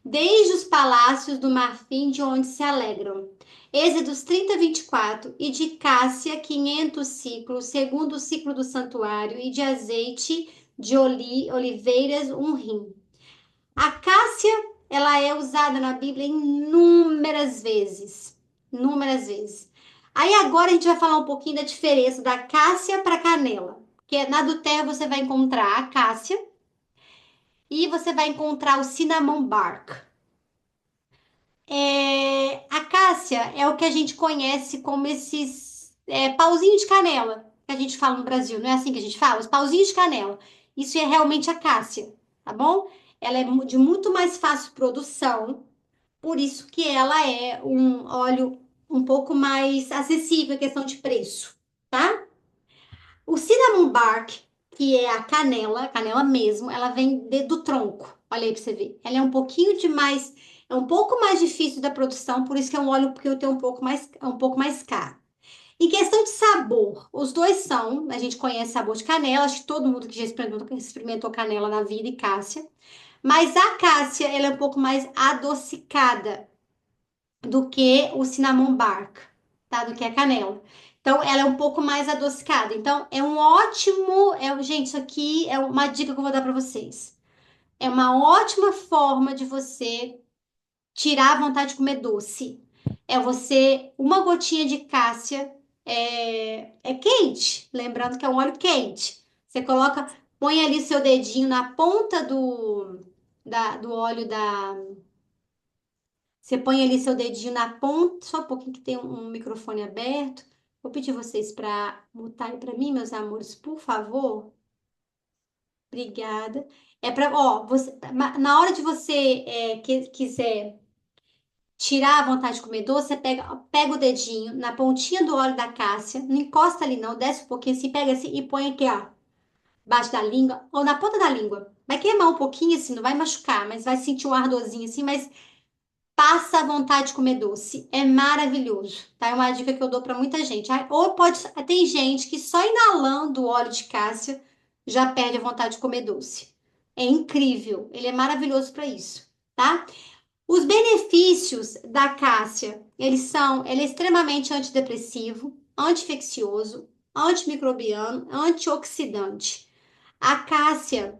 Speaker 1: desde os palácios do marfim de onde se alegram. Êxodos 30:24. E de cássia 500 ciclos, segundo o ciclo do santuário, e de azeite de oliveiras um rim. A cássia ela é usada na Bíblia inúmeras vezes. Inúmeras vezes. Aí agora a gente vai falar um pouquinho da diferença da cássia para canela. Porque na do terra você vai encontrar a cássia e você vai encontrar o cinnamon bark. A cássia é o que a gente conhece como esses pauzinho de canela que a gente fala no Brasil. Não é assim que a gente fala? Os pauzinhos de canela. Isso é realmente a cássia, tá bom? Ela é de muito mais fácil produção, por isso que ela é um óleo um pouco mais acessível em questão de preço, tá? O cinnamon bark, que é a canela mesmo, ela vem do tronco. Olha aí pra você ver. Ela é um pouquinho de mais, é um pouco mais difícil da produção, por isso que é um óleo que eu tenho um pouco mais caro. Em questão de sabor, os dois são, a gente conhece sabor de canela, acho que todo mundo que já experimentou canela na vida e cássia, mas a cássia, ela é um pouco mais adocicada do que o cinnamon bark, tá? Do que a canela. Então, ela é um pouco mais adocicada. Então, é um ótimo. Gente, isso aqui é uma dica que eu vou dar para vocês. É uma ótima forma de você tirar a vontade de comer doce. É você, uma gotinha de cássia é quente, lembrando que é um óleo quente. Você coloca, põe ali seu dedinho na ponta do óleo da. Você põe ali seu dedinho na ponta, só um pouquinho que tem um microfone aberto. Vou pedir vocês para mutarem para mim, meus amores, por favor. Obrigada. É para, ó, você, na hora de você quiser tirar a vontade de comer doce, você pega o dedinho na pontinha do óleo da cássia, não encosta ali não, desce um pouquinho assim, pega assim e põe aqui, ó, embaixo da língua ou na ponta da língua. Vai queimar um pouquinho assim, não vai machucar, mas vai sentir um ardorzinho assim, mas passa a vontade de comer doce. É maravilhoso, tá? É uma dica que eu dou para muita gente. Ou pode, tem gente que só inalando o óleo de cássia já perde a vontade de comer doce. É incrível, ele é maravilhoso para isso, tá? Os benefícios da cássia, ele é extremamente antidepressivo, anti-infeccioso, antimicrobiano, antioxidante. A cássia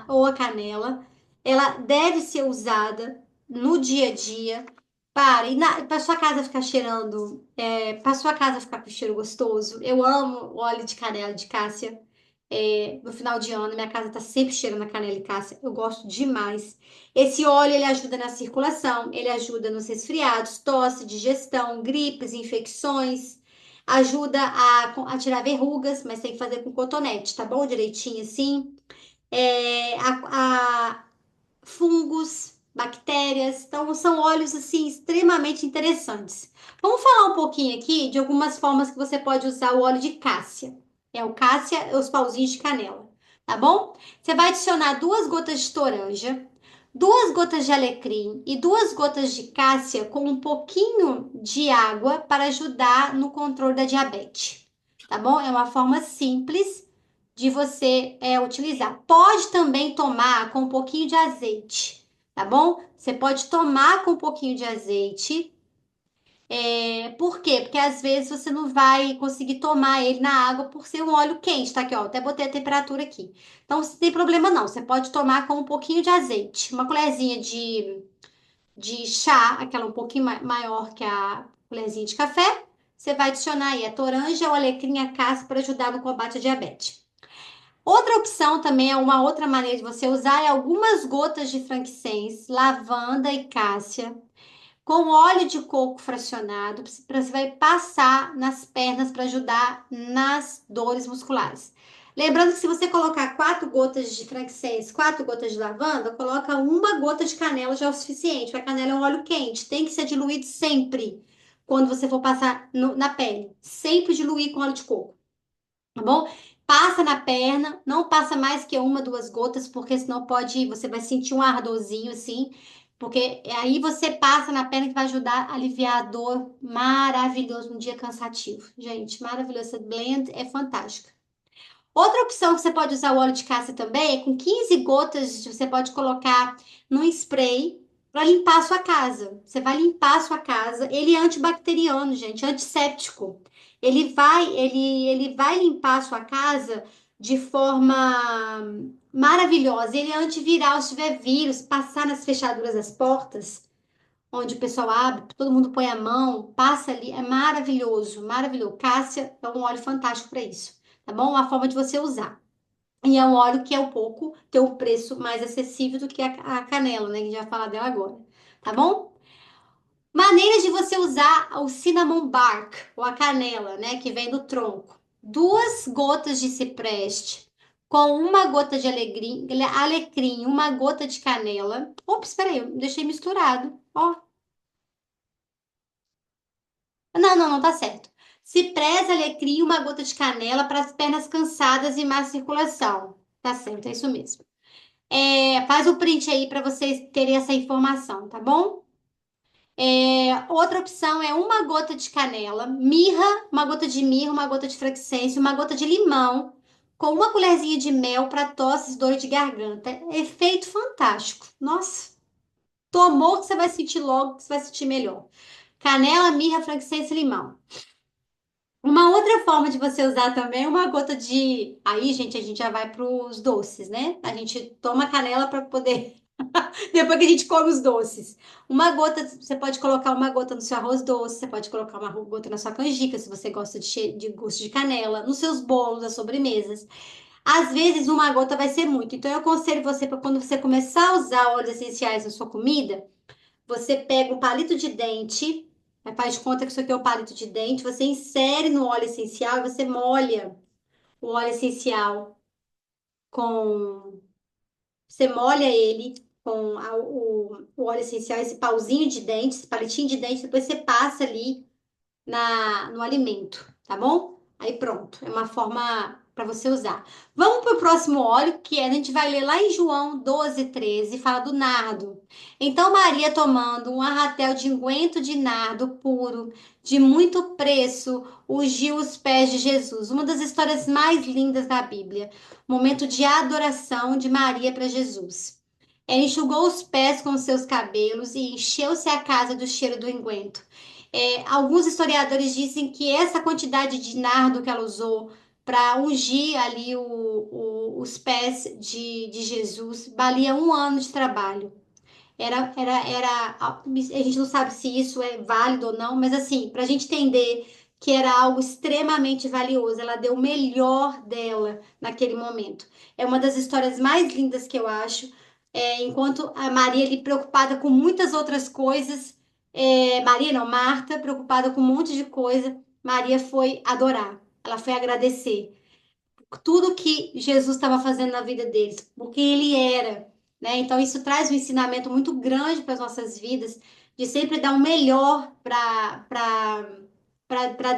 Speaker 1: ou a canela, ela deve ser usada no dia a dia para sua casa ficar cheirando, para sua casa ficar com cheiro gostoso. Eu amo o óleo de canela de cássia. No final de ano, minha casa tá sempre cheirando a canela e cássia. Eu gosto demais. Esse óleo ele ajuda na circulação, ele ajuda nos resfriados, tosse, digestão, gripes, infecções. Ajuda a tirar verrugas, mas tem que fazer com cotonete, tá bom? Direitinho assim a fungos, bactérias. Então, são óleos assim extremamente interessantes. Vamos falar um pouquinho aqui de algumas formas que você pode usar o óleo de cássia. É o cássia, os pauzinhos de canela, tá bom? Você vai adicionar 2 gotas de toranja, 2 gotas de alecrim e 2 gotas de cássia com um pouquinho de água para ajudar no controle da diabetes, tá bom? É uma forma simples de você utilizar. Pode também tomar com um pouquinho de azeite, tá bom? Você pode tomar com um pouquinho de azeite. Por quê? Porque às vezes você não vai conseguir tomar ele na água por ser um óleo quente, tá aqui, ó. Até botei a temperatura aqui. Então, não tem problema não. Você pode tomar com um pouquinho de azeite. Uma colherzinha de chá, aquela um pouquinho maior que a colherzinha de café. Você vai adicionar aí a toranja, o alecrim, a casca para ajudar no combate à diabetes. Outra opção também é uma outra maneira de você usar é algumas gotas de frankincense, lavanda e cássia com óleo de coco fracionado, você vai passar nas pernas para ajudar nas dores musculares. Lembrando que se você colocar 4 gotas de frankincense, 4 gotas de lavanda, coloca 1 gota de canela já é o suficiente, porque a canela é um óleo quente, tem que ser diluído sempre quando você for passar na pele, sempre diluir com óleo de coco, tá bom? Passa na perna, não passa mais que 1, 2 gotas, porque senão você vai sentir um ardorzinho assim, porque aí você passa na perna que vai ajudar a aliviar a dor, maravilhoso num dia cansativo. Gente, maravilhoso, essa blend é fantástica. Outra opção que você pode usar o óleo de cássia também é com 15 gotas, você pode colocar num spray para limpar a sua casa. Você vai limpar a sua casa. Ele é antibacteriano, gente, antisséptico. Ele vai limpar a sua casa de forma maravilhosa. Ele é antiviral, se tiver vírus, passar nas fechaduras das portas, onde o pessoal abre, todo mundo põe a mão, passa ali, é maravilhoso, maravilhoso. Cássia é um óleo fantástico para isso, tá bom? Uma forma de você usar. E é um óleo que é um pouco, tem um preço mais acessível do que a canela, né? Que a gente vai falar dela agora, tá bom? Maneiras de você usar o cinnamon bark, ou a canela, né? Que vem do tronco. 2 gotas de cipreste com 1 gota de alecrim, 1 gota de canela. Ops, peraí, eu deixei misturado. Ó, não, tá certo. Ciprés, alecrim, 1 gota de canela para as pernas cansadas e má circulação. Tá certo, é isso mesmo. Faz o print aí para vocês terem essa informação, tá bom? Outra opção é 1 gota de canela, mirra, 1 gota de mirra, 1 gota de frankincense, 1 gota de limão, com 1 colherzinha de mel para tosses, dor de garganta. Efeito fantástico. Nossa, tomou que você vai sentir logo, que você vai sentir melhor. Canela, mirra, frankincense e limão. Uma outra forma de você usar também é 1 gota de. Aí, gente, a gente já vai para os doces, né? A gente toma canela para poder. Depois que a gente come os doces. 1 gota, você pode colocar 1 gota no seu arroz doce, você pode colocar 1 gota na sua canjica, se você gosta de gosto de canela, nos seus bolos, nas sobremesas. Às vezes, 1 gota vai ser muito. Então, eu aconselho você para quando você começar a usar óleos essenciais na sua comida, você pega um palito de dente, faz de conta que isso aqui é um palito de dente, você insere no óleo essencial e você molha o óleo essencial com. Você molha ele com o óleo essencial, esse pauzinho de dente, esse palitinho de dente, depois você passa ali no alimento, tá bom? Aí pronto, é uma forma para você usar. Vamos para o próximo óleo, que a gente vai ler lá em João 12:13, fala do nardo. Então Maria, tomando um arratel de unguento de nardo puro, de muito preço, ungiu os pés de Jesus. Uma das histórias mais lindas da Bíblia. Momento de adoração de Maria para Jesus. Ela enxugou os pés com seus cabelos e encheu-se a casa do cheiro do unguento. Alguns historiadores dizem que essa quantidade de nardo que ela usou para ungir ali os pés de Jesus valia 1 ano de trabalho. A gente não sabe se isso é válido ou não, mas assim, para a gente entender que era algo extremamente valioso, ela deu o melhor dela naquele momento. É uma das histórias mais lindas que eu acho. Enquanto a Maria ali preocupada com muitas outras coisas, Maria não, Marta, preocupada com um monte de coisa, Maria foi adorar, ela foi agradecer tudo que Jesus estava fazendo na vida deles, porque ele era, né? Então isso traz um ensinamento muito grande para as nossas vidas, de sempre dar o melhor para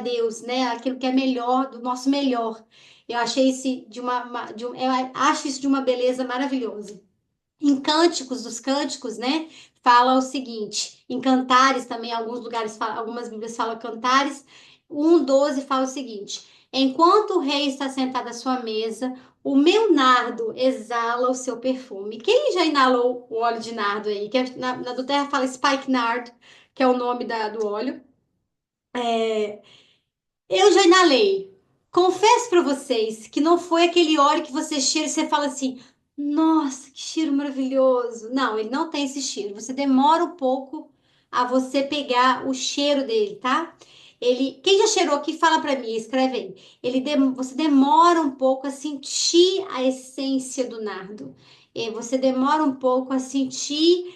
Speaker 1: Deus, né? Aquilo que é melhor do nosso melhor. Eu achei isso eu acho isso de uma beleza maravilhosa. Em Cânticos dos Cânticos, né? Fala o seguinte, em Cantares também, alguns lugares, algumas Bíblias falam Cantares, 1:12 fala o seguinte: enquanto o rei está sentado à sua mesa, o meu nardo exala o seu perfume. Quem já inalou o óleo de nardo aí? Que na do Terra fala Spikenard, que é o nome do óleo. Eu já inalei. Confesso para vocês que não foi aquele óleo que você cheira e você fala assim: nossa, que cheiro maravilhoso. Não, ele não tem esse cheiro. Você demora um pouco a você pegar o cheiro dele, tá? Quem já cheirou aqui, fala para mim, escreve aí. Você demora um pouco a sentir a essência do nardo. Você demora um pouco a sentir.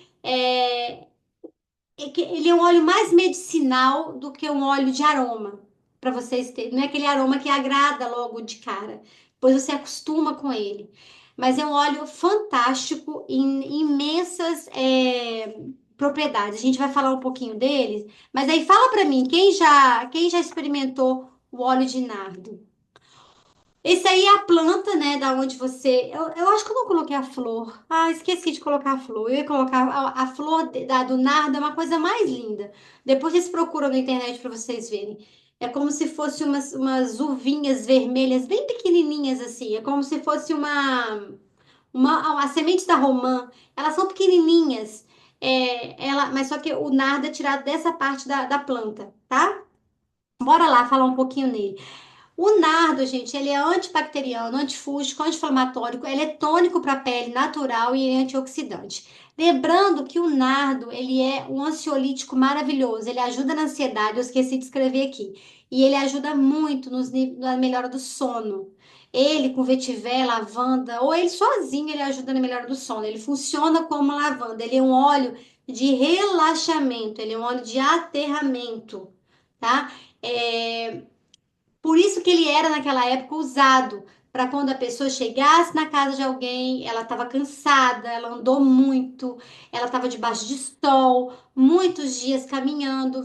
Speaker 1: Que ele é um óleo mais medicinal do que um óleo de aroma, para vocês terem. Não é aquele aroma que agrada logo de cara, pois você acostuma com ele. Mas é um óleo fantástico em imensas propriedades. A gente vai falar um pouquinho dele, mas aí fala para mim, quem já experimentou o óleo de nardo? Esse aí é a planta, né, da onde você. Eu acho que eu não coloquei a flor. Ah, esqueci de colocar a flor. Eu ia colocar a flor do nardo, é uma coisa mais linda. Depois vocês procuram na internet para vocês verem. É como se fosse umas uvinhas vermelhas, bem pequenininhas assim. É como se fosse as sementes da romã. Elas são pequenininhas. Mas só que o nardo é tirado dessa parte da planta, tá? Bora lá falar um pouquinho nele. O nardo, gente, ele é antibacteriano, antifúngico, anti-inflamatório, ele é tônico para a pele natural e antioxidante. Lembrando que o nardo, ele é um ansiolítico maravilhoso, ele ajuda na ansiedade, eu esqueci de escrever aqui. E ele ajuda muito na melhora do sono. Ele com vetiver, lavanda, ou ele sozinho, ele ajuda na melhora do sono. Ele funciona como lavanda, ele é um óleo de relaxamento, ele é um óleo de aterramento, tá? É, por isso que ele era naquela época usado para quando a pessoa chegasse na casa de alguém, ela estava cansada, ela andou muito, ela estava debaixo de sol, muitos dias caminhando,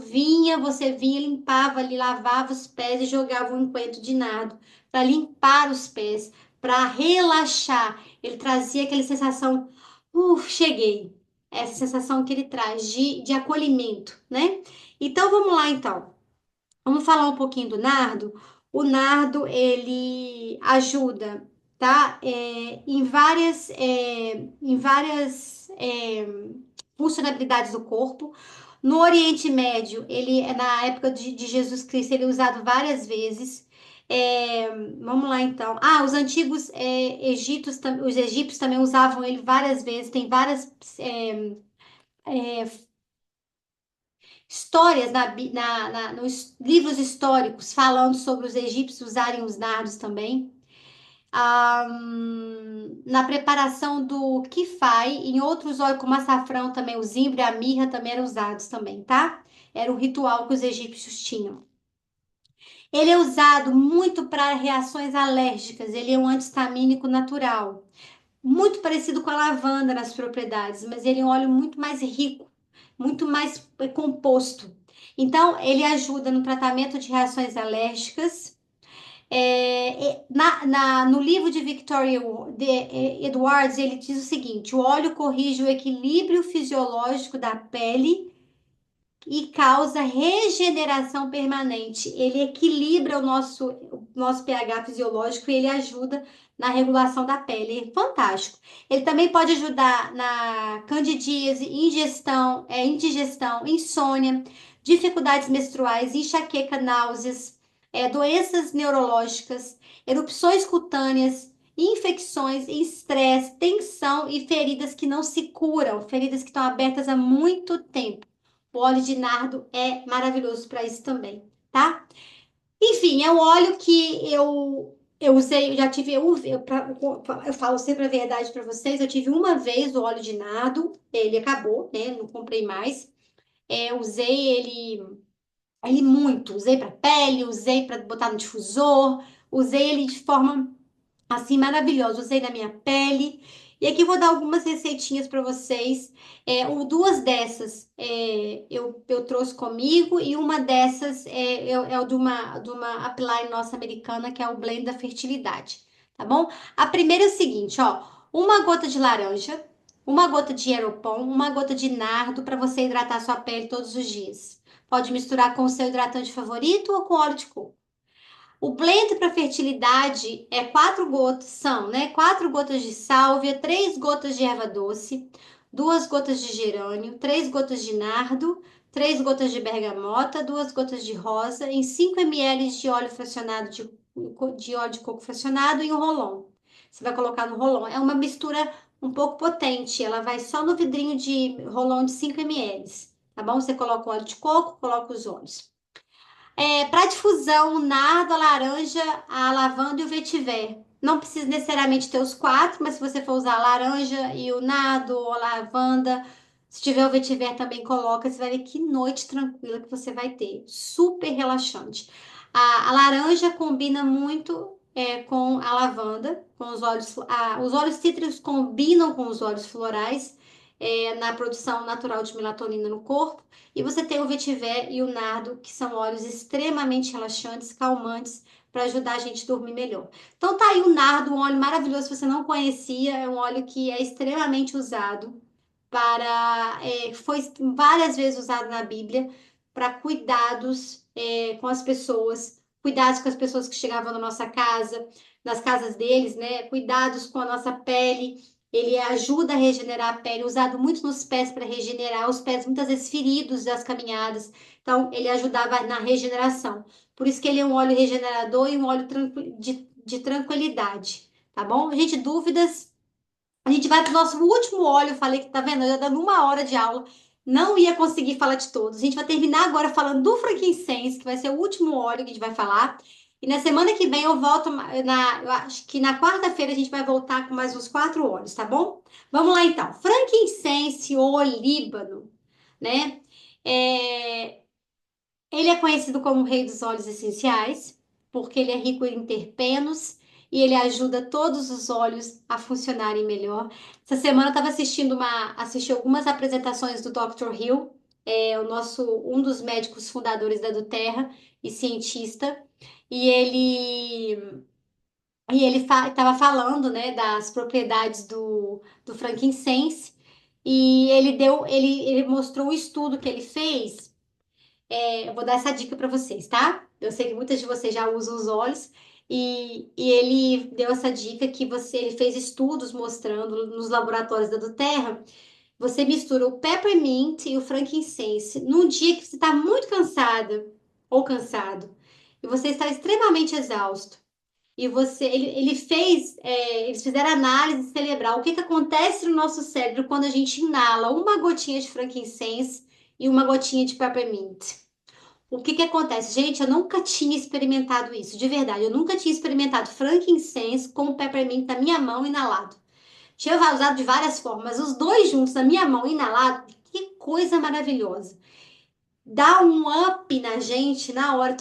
Speaker 1: você vinha, limpava ali, lavava os pés e jogava um unguento de nardo para limpar os pés, para relaxar. Ele trazia aquela sensação, cheguei. Essa sensação que ele traz de acolhimento, né? Então vamos lá então. Vamos falar um pouquinho do nardo. O nardo, ele ajuda, tá? Em várias funcionalidades do corpo. No Oriente Médio, na época de Jesus Cristo, ele é usado várias vezes. É, vamos lá, então. Os antigos os egípcios também usavam ele várias vezes. Tem várias é, histórias nos livros históricos falando sobre os egípcios usarem os nardos também. Na preparação do kifai, em outros óleos como açafrão também, o zimbro e a mirra também eram usados também, tá? Era o ritual que os egípcios tinham. Ele é usado muito para reações alérgicas, ele é um antistamínico natural. Muito parecido com a lavanda nas propriedades, mas ele é um óleo muito mais rico, muito mais composto. Então, ele ajuda no tratamento de reações alérgicas. No livro de Edwards, ele diz o seguinte: o óleo corrige o equilíbrio fisiológico da pele e causa regeneração permanente. Ele equilibra o nosso pH fisiológico e ele ajuda na regulação da pele. É fantástico. Ele também pode ajudar na candidíase, indigestão, insônia, dificuldades menstruais, enxaqueca, náuseas, doenças neurológicas, erupções cutâneas, infecções, estresse, tensão e feridas que não se curam, feridas que estão abertas há muito tempo. O óleo de nardo é maravilhoso para isso também, tá? Enfim, é um óleo que eu usei, eu já tive, eu falo sempre a verdade para vocês, eu tive uma vez o óleo de nardo, ele acabou, né? Não comprei mais. Usei ele muito, usei para pele, usei para botar no difusor, usei ele de forma assim, maravilhosa. Usei na minha pele. E aqui eu vou dar algumas receitinhas para vocês. Duas dessas eu trouxe comigo e uma dessas é de uma upline nossa americana, que é o Blend da Fertilidade, tá bom? A primeira é o seguinte, ó. Uma gota de laranja, uma gota de Aeropon, uma gota de nardo para você hidratar sua pele todos os dias. Pode misturar com o seu hidratante favorito ou com óleo de coco. O blend para fertilidade é 4 gotas, são, né? 4 gotas de sálvia, 3 gotas de erva doce, 2 gotas de gerânio, 3 gotas de nardo, 3 gotas de bergamota, 2 gotas de rosa, em 5 ml de óleo fracionado de óleo de coco fracionado e um rolon. Você vai colocar no rolon. É uma mistura um pouco potente, ela vai só no vidrinho de rolon de 5 ml, tá bom? Você coloca o óleo de coco, coloca os óleos. Para difusão, o nardo, a laranja, a lavanda e o vetiver. Não precisa necessariamente ter os 4, mas se você for usar a laranja e o nardo ou a lavanda, se tiver o vetiver também coloca, você vai ver que noite tranquila que você vai ter. Super relaxante. A laranja combina muito com a lavanda, com os óleos cítricos combinam com os óleos florais na produção natural de melatonina no corpo. E você tem o vetiver e o nardo, que são óleos extremamente relaxantes, calmantes, para ajudar a gente a dormir melhor. Então tá aí o nardo, um óleo maravilhoso, se você não conhecia, é um óleo que é extremamente usado foi várias vezes usado na Bíblia para cuidados com as pessoas, cuidados com as pessoas que chegavam na nossa casa, nas casas deles, né? Cuidados com a nossa pele, Ele ajuda a regenerar a pele, usado muito nos pés para regenerar os pés, muitas vezes feridos das caminhadas. Então, ele ajudava na regeneração. Por isso que ele é um óleo regenerador e um óleo de tranquilidade, tá bom? Gente, dúvidas? A gente vai para o nosso último óleo. Eu falei que, tá vendo? Já dando 1 hora de aula. Não ia conseguir falar de todos. A gente vai terminar agora falando do frankincense, que vai ser o último óleo que a gente vai falar. E na semana que vem eu volto, eu acho que na quarta-feira a gente vai voltar com mais uns 4 óleos, tá bom? Vamos lá então. Frankincense ou líbano, né? É, ele é conhecido como o rei dos óleos essenciais, porque ele é rico em terpenos e ele ajuda todos os óleos a funcionarem melhor. Essa semana eu estava assisti algumas apresentações do Dr. Hill, um dos médicos fundadores da Duterra e cientista, e ele estava falando, né, das propriedades do frankincense, e ele mostrou um estudo que ele fez. Eu vou dar essa dica para vocês, tá? Eu sei que muitas de vocês já usam os óleos e ele deu essa dica que ele fez estudos mostrando nos laboratórios da Duterra. Você mistura o peppermint e o frankincense num dia que você está muito cansada ou cansado e você está extremamente exausto. E eles fizeram análise cerebral. O que que acontece no nosso cérebro quando a gente inala uma gotinha de frankincense e uma gotinha de peppermint? O que que acontece? Gente, eu nunca tinha experimentado isso, de verdade. Eu nunca tinha experimentado frankincense com peppermint na minha mão inalado. Tinha usado de várias formas, os dois juntos na minha mão inalado, que coisa maravilhosa. Dá um up na gente na hora.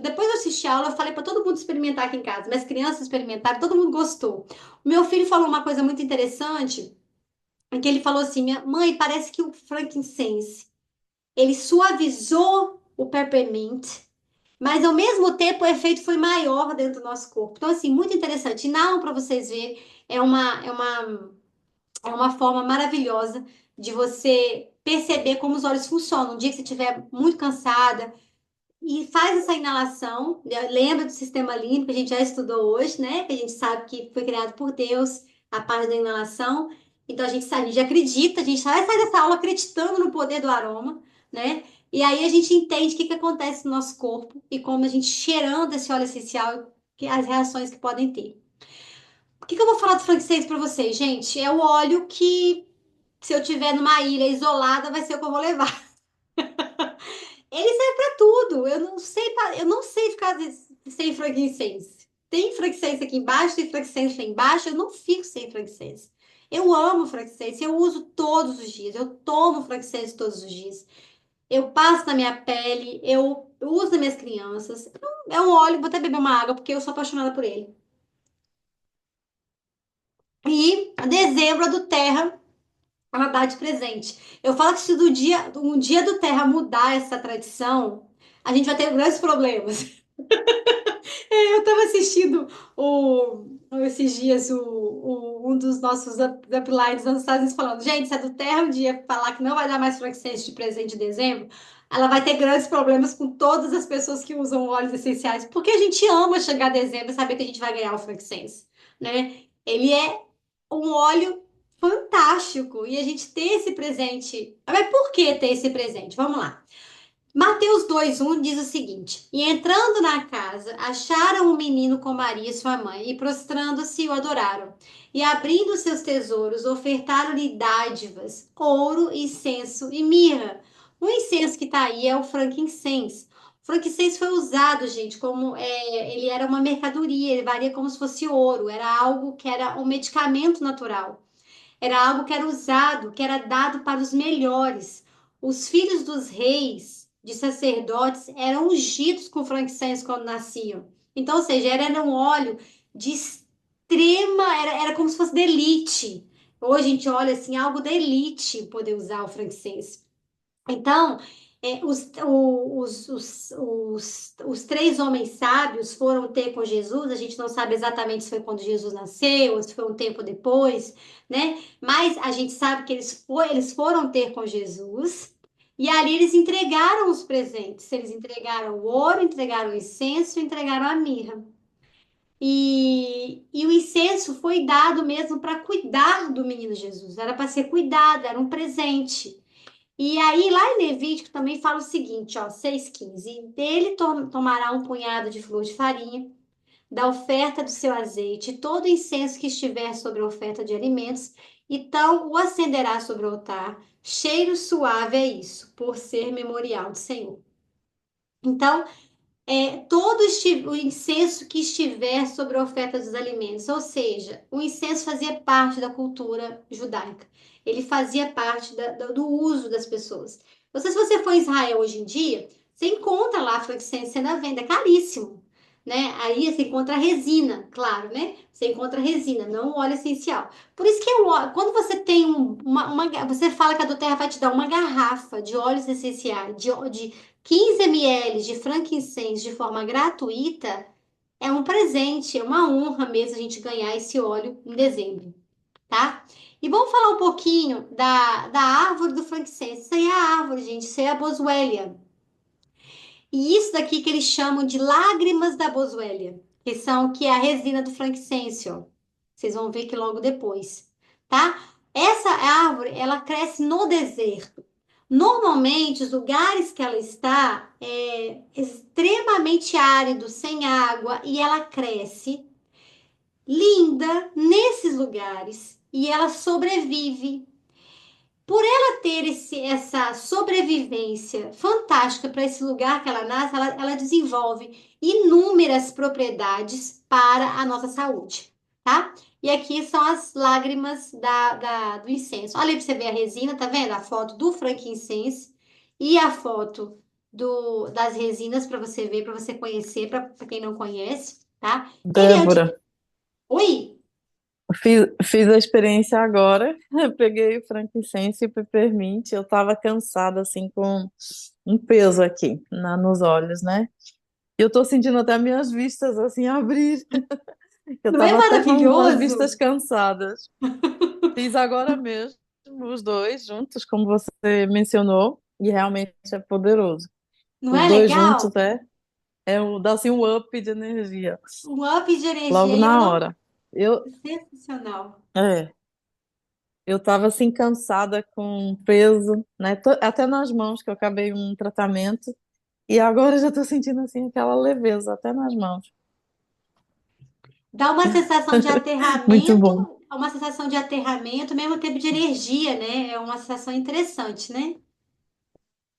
Speaker 1: Depois eu assisti a aula, eu falei para todo mundo experimentar aqui em casa. Minhas crianças experimentaram, todo mundo gostou. O meu filho falou uma coisa muito interessante, que ele falou assim: minha mãe, parece que o frankincense ele suavizou o peppermint, mas ao mesmo tempo o efeito foi maior dentro do nosso corpo. Então, assim, muito interessante. Inalam para vocês verem, é uma forma maravilhosa de você perceber como os olhos funcionam. Um dia que você estiver muito cansada e faz essa inalação, né? Lembra do sistema límbico que a gente já estudou hoje, né? Que a gente sabe que foi criado por Deus, a parte da inalação. Então a gente acredita, a gente vai sair dessa aula acreditando no poder do aroma, né? E aí a gente entende o que que acontece no nosso corpo e como a gente cheirando esse óleo essencial, as reações que podem ter. O que que eu vou falar do frankincense para vocês, gente? É o óleo que, se eu tiver numa ilha isolada, vai ser o que eu vou levar. Ele serve pra tudo. Eu não sei ficar sem frankincense. Tem frankincense aqui embaixo, tem frankincense lá embaixo, eu não fico sem frankincense. Eu amo frankincense, eu uso todos os dias, eu tomo frankincense todos os dias. Eu passo na minha pele, eu uso nas minhas crianças. É um óleo, vou até beber uma água porque eu sou apaixonada por ele. E dezembro, a do Terra, ela dá de presente. Eu falo que se um dia do Terra mudar essa tradição, a gente vai ter grandes problemas. Eu estava assistindo esses dias um dos nossos uplines nos Estados Unidos falando, gente, se a do Terra um dia falar que não vai dar mais frankincense de presente de dezembro, ela vai ter grandes problemas com todas as pessoas que usam óleos essenciais, porque a gente ama chegar a dezembro e saber que a gente vai ganhar o frankincense, né? Ele é um óleo fantástico e a gente ter esse presente. Mas por que ter esse presente? Vamos lá. Mateus 2:1 diz o seguinte: E entrando na casa, acharam o menino com Maria, sua mãe, e prostrando-se o adoraram. E abrindo seus tesouros, ofertaram-lhe dádivas, ouro, incenso e mirra. O incenso que está aí é o frankincense. O frankincense foi usado, gente, ele era uma mercadoria, ele valia como se fosse ouro, era algo que era um medicamento natural. Era algo que era usado, que era dado para os melhores. Os filhos dos reis, de sacerdotes, eram ungidos com frankincense quando nasciam. Então, ou seja, era um óleo de extrema, era como se fosse de elite. Hoje a gente olha assim, algo da elite poder usar o frankincense. Então, os três homens sábios foram ter com Jesus. A gente não sabe exatamente se foi quando Jesus nasceu ou se foi um tempo depois, né? Mas a gente sabe que eles foram ter com Jesus e ali eles entregaram os presentes. Eles entregaram o ouro, entregaram o incenso, entregaram a mirra. E o incenso foi dado mesmo para cuidar do menino Jesus, era para ser cuidado, era um presente. E aí, lá em Levítico também fala o seguinte, ó, 6,15: dele tomará um punhado de flor de farinha, da oferta do seu azeite, todo incenso que estiver sobre a oferta de alimentos, então o acenderá sobre o altar. Cheiro suave é isso, por ser memorial do Senhor. Então, todo o incenso que estiver sobre a oferta dos alimentos, ou seja, o incenso fazia parte da cultura judaica. Ele fazia parte do uso das pessoas. Não sei se você for em Israel hoje em dia, você encontra lá frankincense sendo à venda, é caríssimo, né? Aí você encontra resina, claro, né? Você encontra resina, não óleo essencial. Por isso que quando você tem você fala que a doTERRA vai te dar uma garrafa de óleos essenciais, de 15 ml de frankincense de forma gratuita, é um presente, é uma honra mesmo a gente ganhar esse óleo em dezembro, tá? E vamos falar um pouquinho da árvore do frankincense. Isso aí é a árvore, gente, isso aí é a boswellia. E isso daqui que eles chamam de lágrimas da boswellia, que é a resina do frankincense, ó. Vocês vão ver que logo depois, tá? Essa árvore, ela cresce no deserto. Normalmente, os lugares que ela está é extremamente árido, sem água, e ela cresce linda nesses lugares e ela sobrevive. Por ela ter essa sobrevivência fantástica para esse lugar que ela nasce, ela desenvolve inúmeras propriedades para a nossa saúde, tá? E aqui são as lágrimas do incenso. Olha aí para você ver a resina, tá vendo? A foto do frankincense e a foto das resinas para você ver, para você conhecer, para quem não conhece, tá? Ele é
Speaker 2: Débora,
Speaker 1: Oi?
Speaker 2: fiz a experiência agora. Eu peguei o frankincense e o peppermint. Eu tava cansada, assim, com um peso aqui nos olhos, né? E eu tô sentindo até minhas vistas, assim, abrir. Eu
Speaker 1: Não é
Speaker 2: tava até com as vistas
Speaker 1: maravilhoso?
Speaker 2: cansadas. Fiz agora mesmo os dois juntos, como você mencionou, e realmente é poderoso.
Speaker 1: Não
Speaker 2: Os
Speaker 1: é
Speaker 2: dois juntos
Speaker 1: legal?
Speaker 2: dá assim um up de energia,
Speaker 1: Um up de energia
Speaker 2: logo
Speaker 1: e eu
Speaker 2: na
Speaker 1: não.
Speaker 2: hora. Eu,
Speaker 1: Sensacional.
Speaker 2: é, eu tava assim cansada com peso, né? Até nas mãos, que eu acabei um tratamento, e agora eu já tô sentindo assim aquela leveza até nas mãos.
Speaker 1: Dá
Speaker 2: Muito bom.
Speaker 1: uma sensação de aterramento, mesmo tempo de energia, né? É uma sensação interessante, né?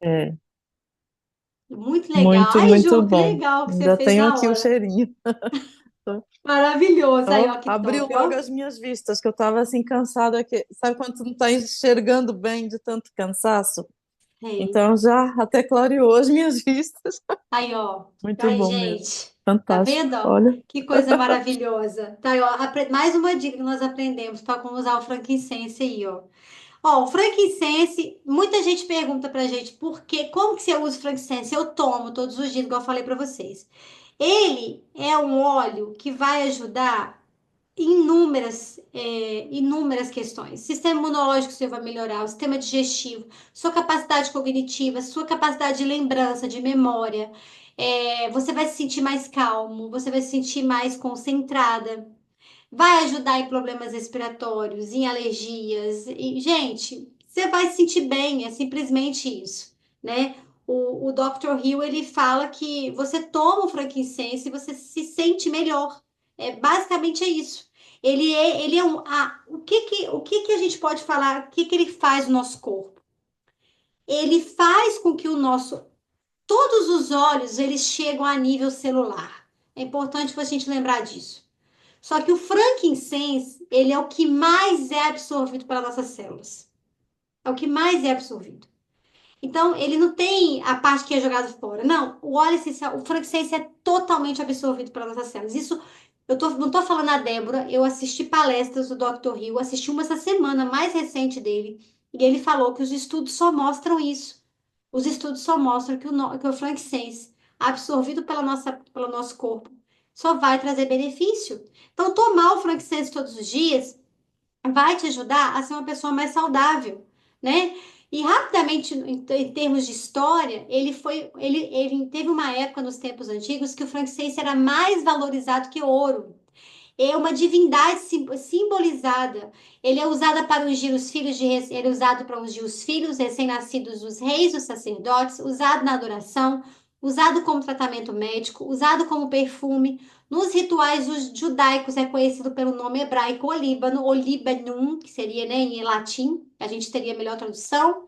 Speaker 2: É,
Speaker 1: Muito legal.
Speaker 2: muito,
Speaker 1: Ai,
Speaker 2: muito
Speaker 1: Ju, que
Speaker 2: bom.
Speaker 1: legal que você
Speaker 2: Ainda
Speaker 1: fez
Speaker 2: tenho
Speaker 1: na
Speaker 2: aqui o
Speaker 1: hora.
Speaker 2: cheirinho.
Speaker 1: Maravilhoso. Aí,
Speaker 2: Ó,
Speaker 1: ó, que
Speaker 2: abriu
Speaker 1: top,
Speaker 2: logo
Speaker 1: ó.
Speaker 2: as minhas vistas, que eu tava assim cansada, sabe quando tu não tá enxergando bem de tanto cansaço?
Speaker 1: Sei.
Speaker 2: Então já até clareou as minhas vistas.
Speaker 1: Aí, ó.
Speaker 2: Muito
Speaker 1: Aí,
Speaker 2: bom mesmo.
Speaker 1: gente. Tá
Speaker 2: Fantástico.
Speaker 1: vendo, ó?
Speaker 2: Olha,
Speaker 1: Que coisa maravilhosa. Tá aí, ó. Mais uma dica que nós aprendemos para como usar o frankincense aí, ó. Ó, o frankincense, muita gente pergunta pra gente como que você usa o frankincense? Eu tomo todos os dias, igual eu falei pra vocês. Ele é um óleo que vai ajudar em inúmeras questões. Sistema imunológico seu vai melhorar, o sistema digestivo, sua capacidade cognitiva, sua capacidade de lembrança, de memória. Você vai se sentir mais calmo, você vai se sentir mais concentrada. Vai ajudar em problemas respiratórios, em alergias. E, gente, você vai se sentir bem, é simplesmente isso, né? O Dr. Hill, ele fala que você toma o frankincense e você se sente melhor. Basicamente é isso. Ele é o que que a gente pode falar? O que que ele faz no nosso corpo? Ele faz com que todos os olhos, eles chegam a nível celular. É importante a gente lembrar disso. Só que o frankincense, ele é o que mais é absorvido pelas nossas células. É o que mais é absorvido. Então, ele não tem a parte que é jogada fora. Não, o óleo essencial, o frankincense é totalmente absorvido pelas nossas células. Isso, não tô falando a Débora, eu assisti palestras do Dr. Hill, assisti uma essa semana mais recente dele, e ele falou que os estudos só mostram isso. Os estudos só mostram que o frankincense, absorvido pelo nosso corpo, só vai trazer benefício. Então, tomar o frankincense todos os dias vai te ajudar a ser uma pessoa mais saudável, né? E rapidamente, em termos de história, ele teve uma época nos tempos antigos que o frankincense era mais valorizado que ouro. É uma divindade simbolizada. Ele é usado para ungir os filhos ele é usado para ungir os filhos recém-nascidos dos reis, dos sacerdotes, usado na adoração, usado como tratamento médico, usado como perfume. Nos rituais judaicos é conhecido pelo nome hebraico olíbano, olibanum, que seria, né, em latim, a gente teria melhor tradução.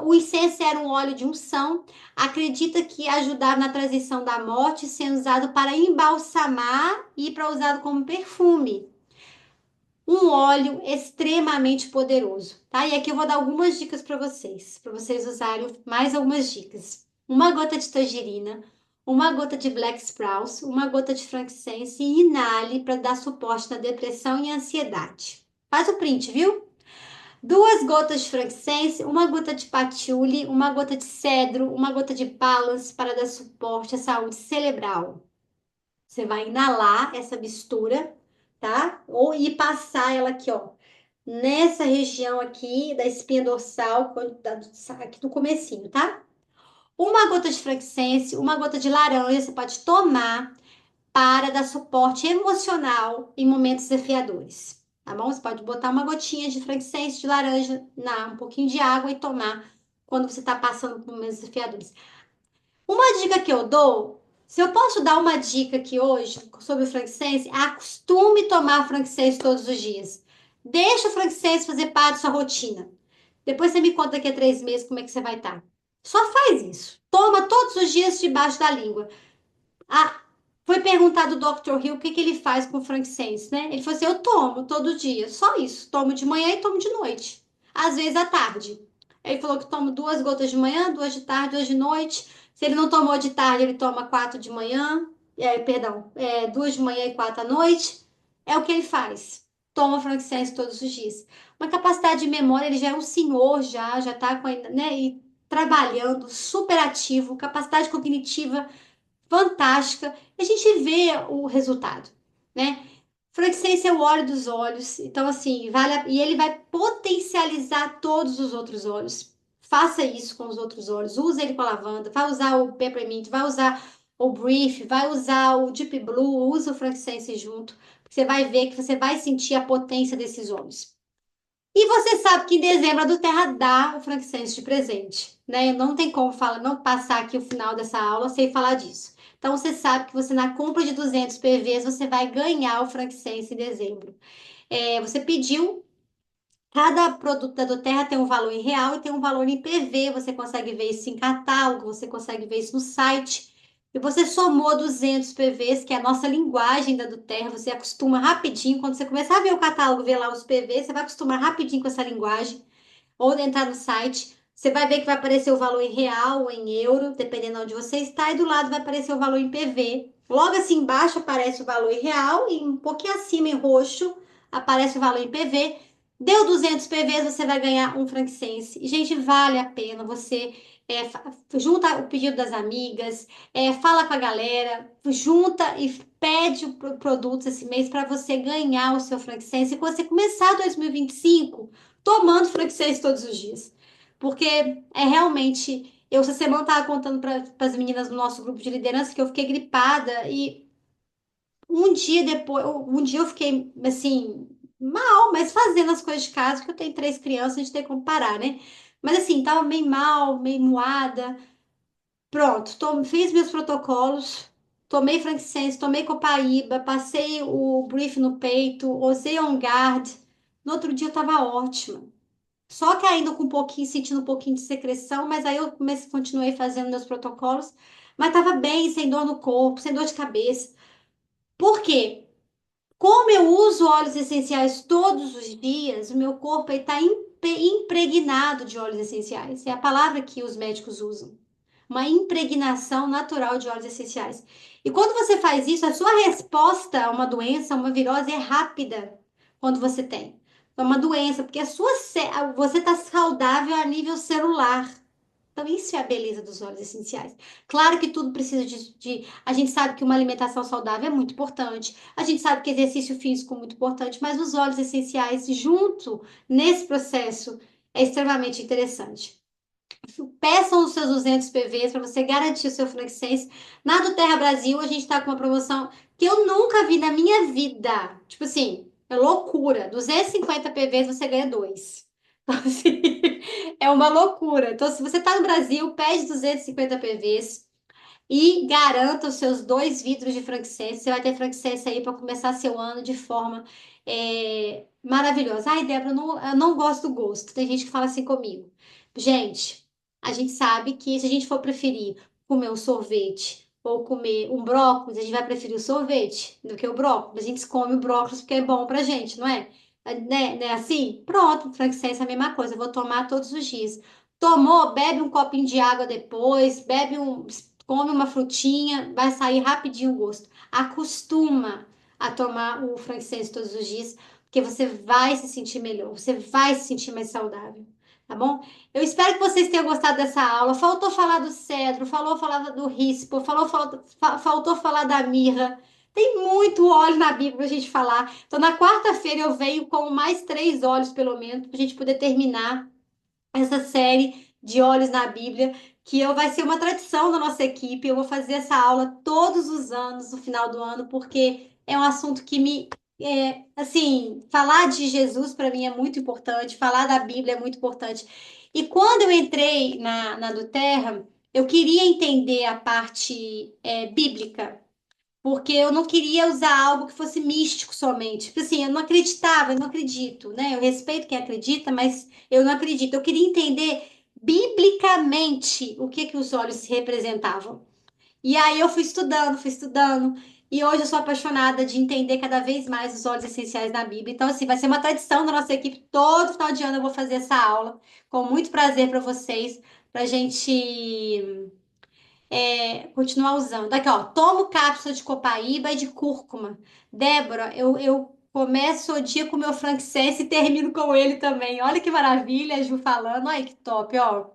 Speaker 1: O incenso era um óleo de unção. Acredita que ajudava na transição da morte, sendo usado para embalsamar e para usado como perfume. Um óleo extremamente poderoso, tá? E aqui eu vou dar algumas dicas para vocês usarem mais algumas dicas. Uma gota de tangerina, uma gota de black sprouts, uma gota de frankincense e inale para dar suporte na depressão e ansiedade. Faz o print, viu? 2 gotas de frankincense, uma gota de patchouli, uma gota de cedro, uma gota de balance para dar suporte à saúde cerebral. Você vai inalar essa mistura, tá? Ou e passar ela aqui, ó, nessa região aqui da espinha dorsal, aqui no comecinho, tá? Uma gota de frankincense, uma gota de laranja, você pode tomar para dar suporte emocional em momentos desafiadores. Tá bom? Você pode botar uma gotinha de frankincense de laranja, um pouquinho de água e tomar quando você está passando por momentos desafiadores. Uma dica que eu dou, se eu posso dar uma dica aqui hoje sobre o frankincense, acostume tomar frankincense todos os dias. Deixa o frankincense fazer parte da sua rotina. Depois você me conta daqui a 3 meses como é que você vai estar. Só faz isso. Toma todos os dias debaixo da língua. Ah, foi perguntado do Dr. Hill o que que ele faz com o frankincense, né? Ele falou assim: eu tomo todo dia, só isso. Tomo de manhã e tomo de noite. Às vezes à tarde. Ele falou que toma 2 gotas de manhã, 2 de tarde, 2 de noite. Se ele não tomou de tarde, ele toma 4 de manhã. Perdão, 2 de manhã e 4 à noite. É o que ele faz. Toma frankincense todos os dias. Uma capacidade de memória, ele já é um senhor, já tá com, né, e trabalhando, super ativo, capacidade cognitiva fantástica, e a gente vê o resultado, né? Frankincense é o óleo dos olhos, então assim, e ele vai potencializar todos os outros óleos. Faça isso com os outros óleos, use ele com a lavanda, vai usar o peppermint, vai usar o brief, vai usar o deep blue, usa o frankincense junto, porque você vai ver que você vai sentir a potência desses óleos. E você sabe que em dezembro a do Terra dá o frankincense de presente, né? Não tem como falar, não passar aqui o final dessa aula sem falar disso. Então você sabe que você na compra de 200 PVs você vai ganhar o frankincense em dezembro. Você pediu, cada produto da do Terra tem um valor em real e tem um valor em PV. Você consegue ver isso em catálogo, você consegue ver isso no site. E você somou 200 PVs, que é a nossa linguagem da do Terra. Você acostuma rapidinho. Quando você começar a ver o catálogo, ver lá os PVs, você vai acostumar rapidinho com essa linguagem. Ou entrar no site, você vai ver que vai aparecer o valor em real ou em euro, dependendo de onde você está, e do lado vai aparecer o valor em PV. Logo assim embaixo aparece o valor em real e um pouquinho acima em roxo aparece o valor em PV. Deu 200 PVs, você vai ganhar um frankincense. E, gente, vale a pena. Você junta o pedido das amigas, fala com a galera, junta e pede o produto esse mês para você ganhar o seu frankincense. E quando você começar 2025 tomando frankincense todos os dias. Porque é realmente. Eu, essa semana, estava contando para as meninas do nosso grupo de liderança que eu fiquei gripada e um dia depois, um dia eu fiquei assim, mal, mas fazendo as coisas de casa, porque eu tenho 3 crianças, a gente tem como parar, né? Mas assim, tava meio mal, meio moada. Pronto, fiz meus protocolos, tomei frankincense, tomei copaíba, passei o brief no peito, usei on guard. No outro dia eu tava ótima. Só que ainda com um pouquinho, sentindo um pouquinho de secreção, mas aí eu continuei fazendo meus protocolos, mas tava bem, sem dor no corpo, sem dor de cabeça. Por quê? Como eu uso óleos essenciais todos os dias, o meu corpo está impregnado de óleos essenciais. É a palavra que os médicos usam. Uma impregnação natural de óleos essenciais. E quando você faz isso, a sua resposta a uma doença, a uma virose, é rápida quando você tem. É uma doença, porque você está saudável a nível celular. Então, isso é a beleza dos óleos essenciais. Claro que tudo precisa A gente sabe que uma alimentação saudável é muito importante. A gente sabe que exercício físico é muito importante. Mas os óleos essenciais, junto nesse processo, É extremamente interessante. Peçam os seus 200 PVs para você garantir o seu Frankincense. Na do Terra Brasil, a gente está com uma promoção que eu nunca vi na minha vida. Tipo assim, é loucura. 250 PVs você ganha dois. Então, assim, é uma loucura. Então, se você está no Brasil, pede 250 PVs e garanta os seus 2 vidros de frankincense. Você vai ter frankincense aí para começar seu ano de forma maravilhosa. Ai, Débora, eu não gosto do gosto. Tem gente que fala assim comigo. Gente, a gente sabe que se a gente for preferir comer um sorvete ou comer um brócolis, a gente vai preferir o sorvete do que o brócolis. A gente come o brócolis porque é bom pra gente, não é? Né? Assim? Pronto, frankincense é a mesma coisa. Eu vou tomar todos os dias. Tomou, bebe um copinho de água depois, come uma frutinha, vai sair rapidinho o gosto. Acostuma a tomar o frankincense todos os dias, porque você vai se sentir melhor, você vai se sentir mais saudável, tá bom? Eu espero que vocês tenham gostado dessa aula. Faltou falar do cedro, falou falar do rispo, faltou falar da mirra. Tem muito óleo na Bíblia pra gente falar. Então, na quarta-feira eu venho com mais 3 óleos, pelo menos, pra gente poder terminar essa série de olhos na Bíblia, vai ser uma tradição da nossa equipe. Eu vou fazer essa aula todos os anos, no final do ano, porque é um assunto que assim, falar de Jesus para mim é muito importante, falar da Bíblia é muito importante. E quando eu entrei na do Terra, eu queria entender a parte bíblica, porque eu não queria usar algo que fosse místico somente. Tipo assim, eu não acreditava, eu não acredito, né? Eu respeito quem acredita, mas eu não acredito. Eu queria entender biblicamente o que que os olhos representavam. E aí eu fui estudando, e hoje eu sou apaixonada de entender cada vez mais os óleos essenciais na Bíblia. Então, assim, vai ser uma tradição da nossa equipe. Todo final de ano eu vou fazer essa aula, com muito prazer para vocês, para a gente continuar usando. Aqui, ó, tomo cápsula de copaíba e de cúrcuma. Débora, eu começo o dia com o meu frankincense e termino com ele também. Olha que maravilha, a Ju falando. Olha que top, ó.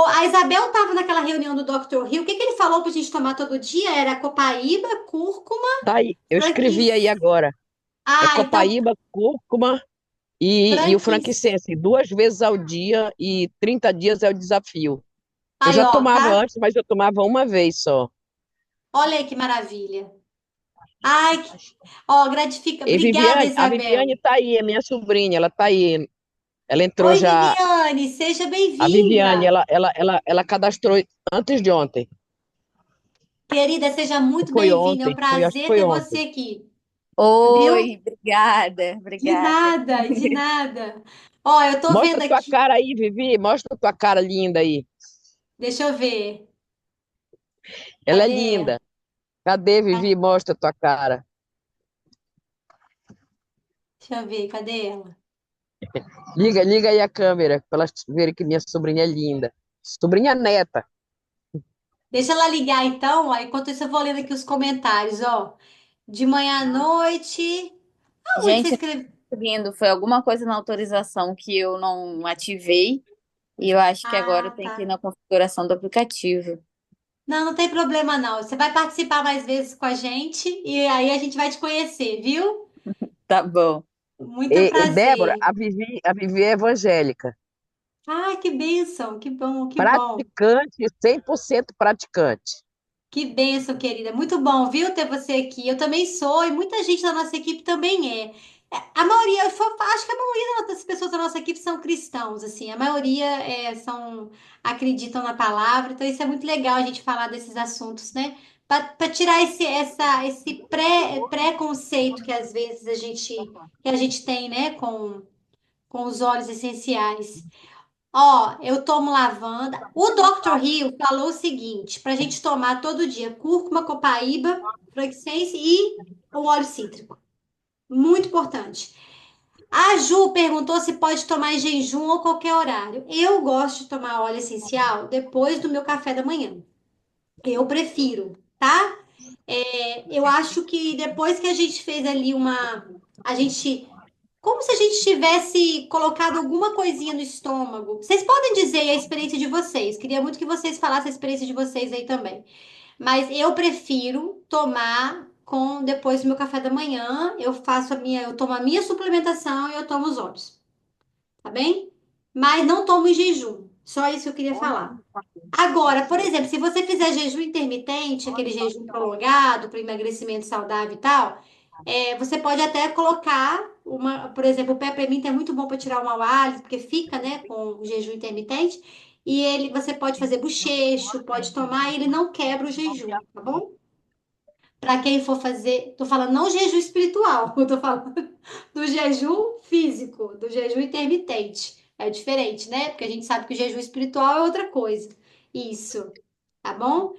Speaker 1: A Isabel estava naquela reunião do Dr. Hill. O que que ele falou pra gente tomar todo dia? Era copaíba, cúrcuma,
Speaker 3: Tá aí, eu escrevi aí
Speaker 1: franquis.
Speaker 3: agora. É
Speaker 1: Ah, então,
Speaker 3: copaíba, cúrcuma e o
Speaker 1: franquis.
Speaker 3: frankincense, 2 vezes ao dia e 30 dias é o desafio. Eu
Speaker 1: Aí,
Speaker 3: já
Speaker 1: ó,
Speaker 3: tomava
Speaker 1: tá?
Speaker 3: antes, mas eu tomava uma vez só.
Speaker 1: Olha aí que maravilha. Ai, ó, gratifica.
Speaker 3: E
Speaker 1: Obrigada,
Speaker 3: Viviane, a
Speaker 1: Isabel.
Speaker 3: Viviane tá aí, é minha sobrinha, ela tá aí. Ela entrou
Speaker 1: Oi,
Speaker 3: já.
Speaker 1: Viviane, seja
Speaker 3: A Viviane,
Speaker 1: bem-vinda.
Speaker 3: ela cadastrou antes de ontem.
Speaker 1: Querida, seja muito
Speaker 3: Foi
Speaker 1: bem-vinda. É um
Speaker 3: ontem, foi, acho que
Speaker 1: prazer
Speaker 3: foi
Speaker 1: ter você
Speaker 3: ontem.
Speaker 1: aqui. Viu?
Speaker 4: Oi, obrigada,
Speaker 1: De
Speaker 4: obrigada.
Speaker 1: nada, de nada. Ó, eu tô
Speaker 3: Mostra
Speaker 1: vendo
Speaker 3: tua
Speaker 1: aqui.
Speaker 3: cara aí, Vivi, mostra tua cara linda aí.
Speaker 1: Deixa eu ver.
Speaker 3: Ela é
Speaker 1: Cadê?
Speaker 3: linda. Cadê,
Speaker 1: Ah,
Speaker 3: Vivi? Mostra tua cara.
Speaker 1: deixa eu ver. Cadê ela?
Speaker 3: Liga aí a câmera para elas verem que minha sobrinha é linda. Sobrinha neta.
Speaker 1: Deixa ela ligar então, ó. Enquanto isso, eu vou lendo aqui os comentários, ó. De manhã à noite. Aonde você
Speaker 4: Gente, não
Speaker 1: escreveu?
Speaker 4: tô conseguindo, foi alguma coisa na autorização que eu não ativei e eu acho que agora eu
Speaker 1: Ah,
Speaker 4: tenho que ir
Speaker 1: tá.
Speaker 4: na configuração do aplicativo.
Speaker 1: Não, não tem problema não. Você vai participar mais vezes com a gente e aí a gente vai te conhecer, viu?
Speaker 4: Tá bom.
Speaker 1: Muito
Speaker 3: Débora,
Speaker 1: prazer.
Speaker 3: A Vivi é evangélica.
Speaker 1: Ai, que bênção. Que bom, que bom.
Speaker 3: Praticante, 100% praticante.
Speaker 1: Que bênção, querida. Muito bom, viu, ter você aqui. Eu também sou, e muita gente da nossa equipe também é. A maioria, acho que a maioria das pessoas da nossa equipe são cristãos, assim. A maioria acreditam na palavra, então isso é muito legal a gente falar desses assuntos, né? Para tirar esse preconceito que às vezes que a gente tem, né, com os óleos essenciais. Ó, eu tomo lavanda. O Dr. Hill falou o seguinte, para a gente tomar todo dia cúrcuma, copaíba, frankincense e o óleo cítrico. Muito importante. A Ju perguntou se pode tomar em jejum ou qualquer horário. Eu gosto de tomar óleo essencial depois do meu café da manhã. Eu prefiro, tá? Eu acho que depois que a gente fez ali a gente como se a gente tivesse colocado alguma coisinha no estômago. Vocês podem dizer a experiência de vocês. Queria muito que vocês falassem a experiência de vocês aí também. Mas eu prefiro tomar com depois do meu café da manhã. Eu tomo a minha suplementação e eu tomo os óleos. tá bem? Mas não tomo em jejum. Só isso que eu queria falar. Agora, por exemplo, se você fizer jejum intermitente, aquele jejum prolongado para emagrecimento saudável e tal, você pode até colocar por exemplo, o peppermint é muito bom para tirar o mau hálito, porque fica, né, com o jejum intermitente. E você pode fazer bochecho, pode tomar, e ele não quebra o jejum, tá bom? Para quem for fazer, tô falando não jejum espiritual, eu tô falando do jejum físico, do jejum intermitente. É diferente, né? Porque a gente sabe que o jejum espiritual é outra coisa. Isso, tá bom?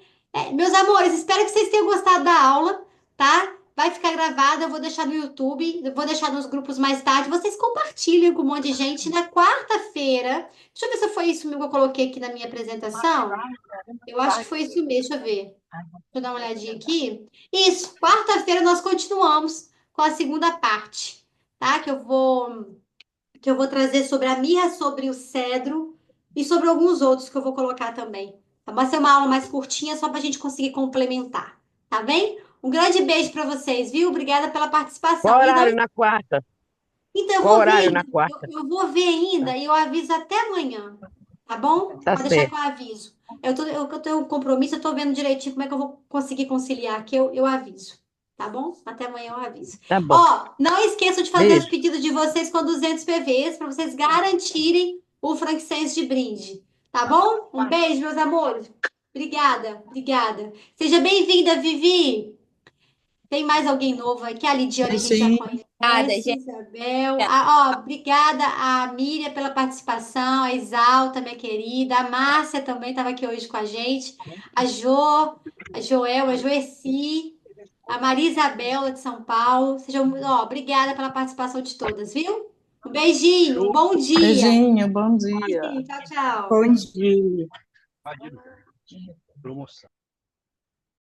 Speaker 1: Meus amores, espero que vocês tenham gostado da aula, tá? Vai ficar gravada, eu vou deixar no YouTube, eu vou deixar nos grupos mais tarde. Vocês compartilhem com um monte de gente. Na quarta-feira, deixa eu ver se foi isso mesmo que eu coloquei aqui na minha apresentação. Eu acho que foi isso mesmo, deixa eu ver. Deixa eu dar uma olhadinha aqui. Isso, quarta-feira nós continuamos com a segunda parte, tá? Que eu vou trazer sobre a mirra, sobre o cedro e sobre alguns outros que eu vou colocar também. Tá? Vai ser uma aula mais curtinha só para a gente conseguir complementar, tá bem? Um grande beijo para vocês, viu? Obrigada pela
Speaker 3: Qual
Speaker 1: participação. E não,
Speaker 3: horário na quarta?
Speaker 1: então eu
Speaker 3: Qual
Speaker 1: vou ver
Speaker 3: horário
Speaker 1: ainda,
Speaker 3: na quarta?
Speaker 1: eu vou ver ainda e eu aviso até amanhã, tá bom?
Speaker 3: Tá
Speaker 1: Pode deixar que
Speaker 3: certo.
Speaker 1: eu aviso. Eu tenho um compromisso, eu tô vendo direitinho como é que eu vou conseguir conciliar aqui, eu aviso, tá bom? Até amanhã eu aviso.
Speaker 3: Tá bom.
Speaker 1: Ó, não esqueçam de fazer os
Speaker 3: Beijo.
Speaker 1: pedidos de vocês com 200 PVs para vocês garantirem o frankincense de brinde, tá bom? Um beijo, meus amores. Obrigada, obrigada. Seja bem-vinda, Vivi. Tem mais alguém novo aqui? A Lidiane a gente já
Speaker 2: Sim,
Speaker 4: Nada,
Speaker 1: conhece,
Speaker 4: gente.
Speaker 1: Isabel. Obrigada a Miriam pela participação, a Exalta, minha querida. A Márcia também estava aqui hoje com a gente. A Jo, a Joel, a Joeci, a Maria Isabel, lá de São Paulo. Obrigada pela participação de todas, viu? Um beijinho, bom dia.
Speaker 2: beijinho, bom dia.
Speaker 1: Tchau, tchau.
Speaker 5: Bom dia.
Speaker 3: Promoção.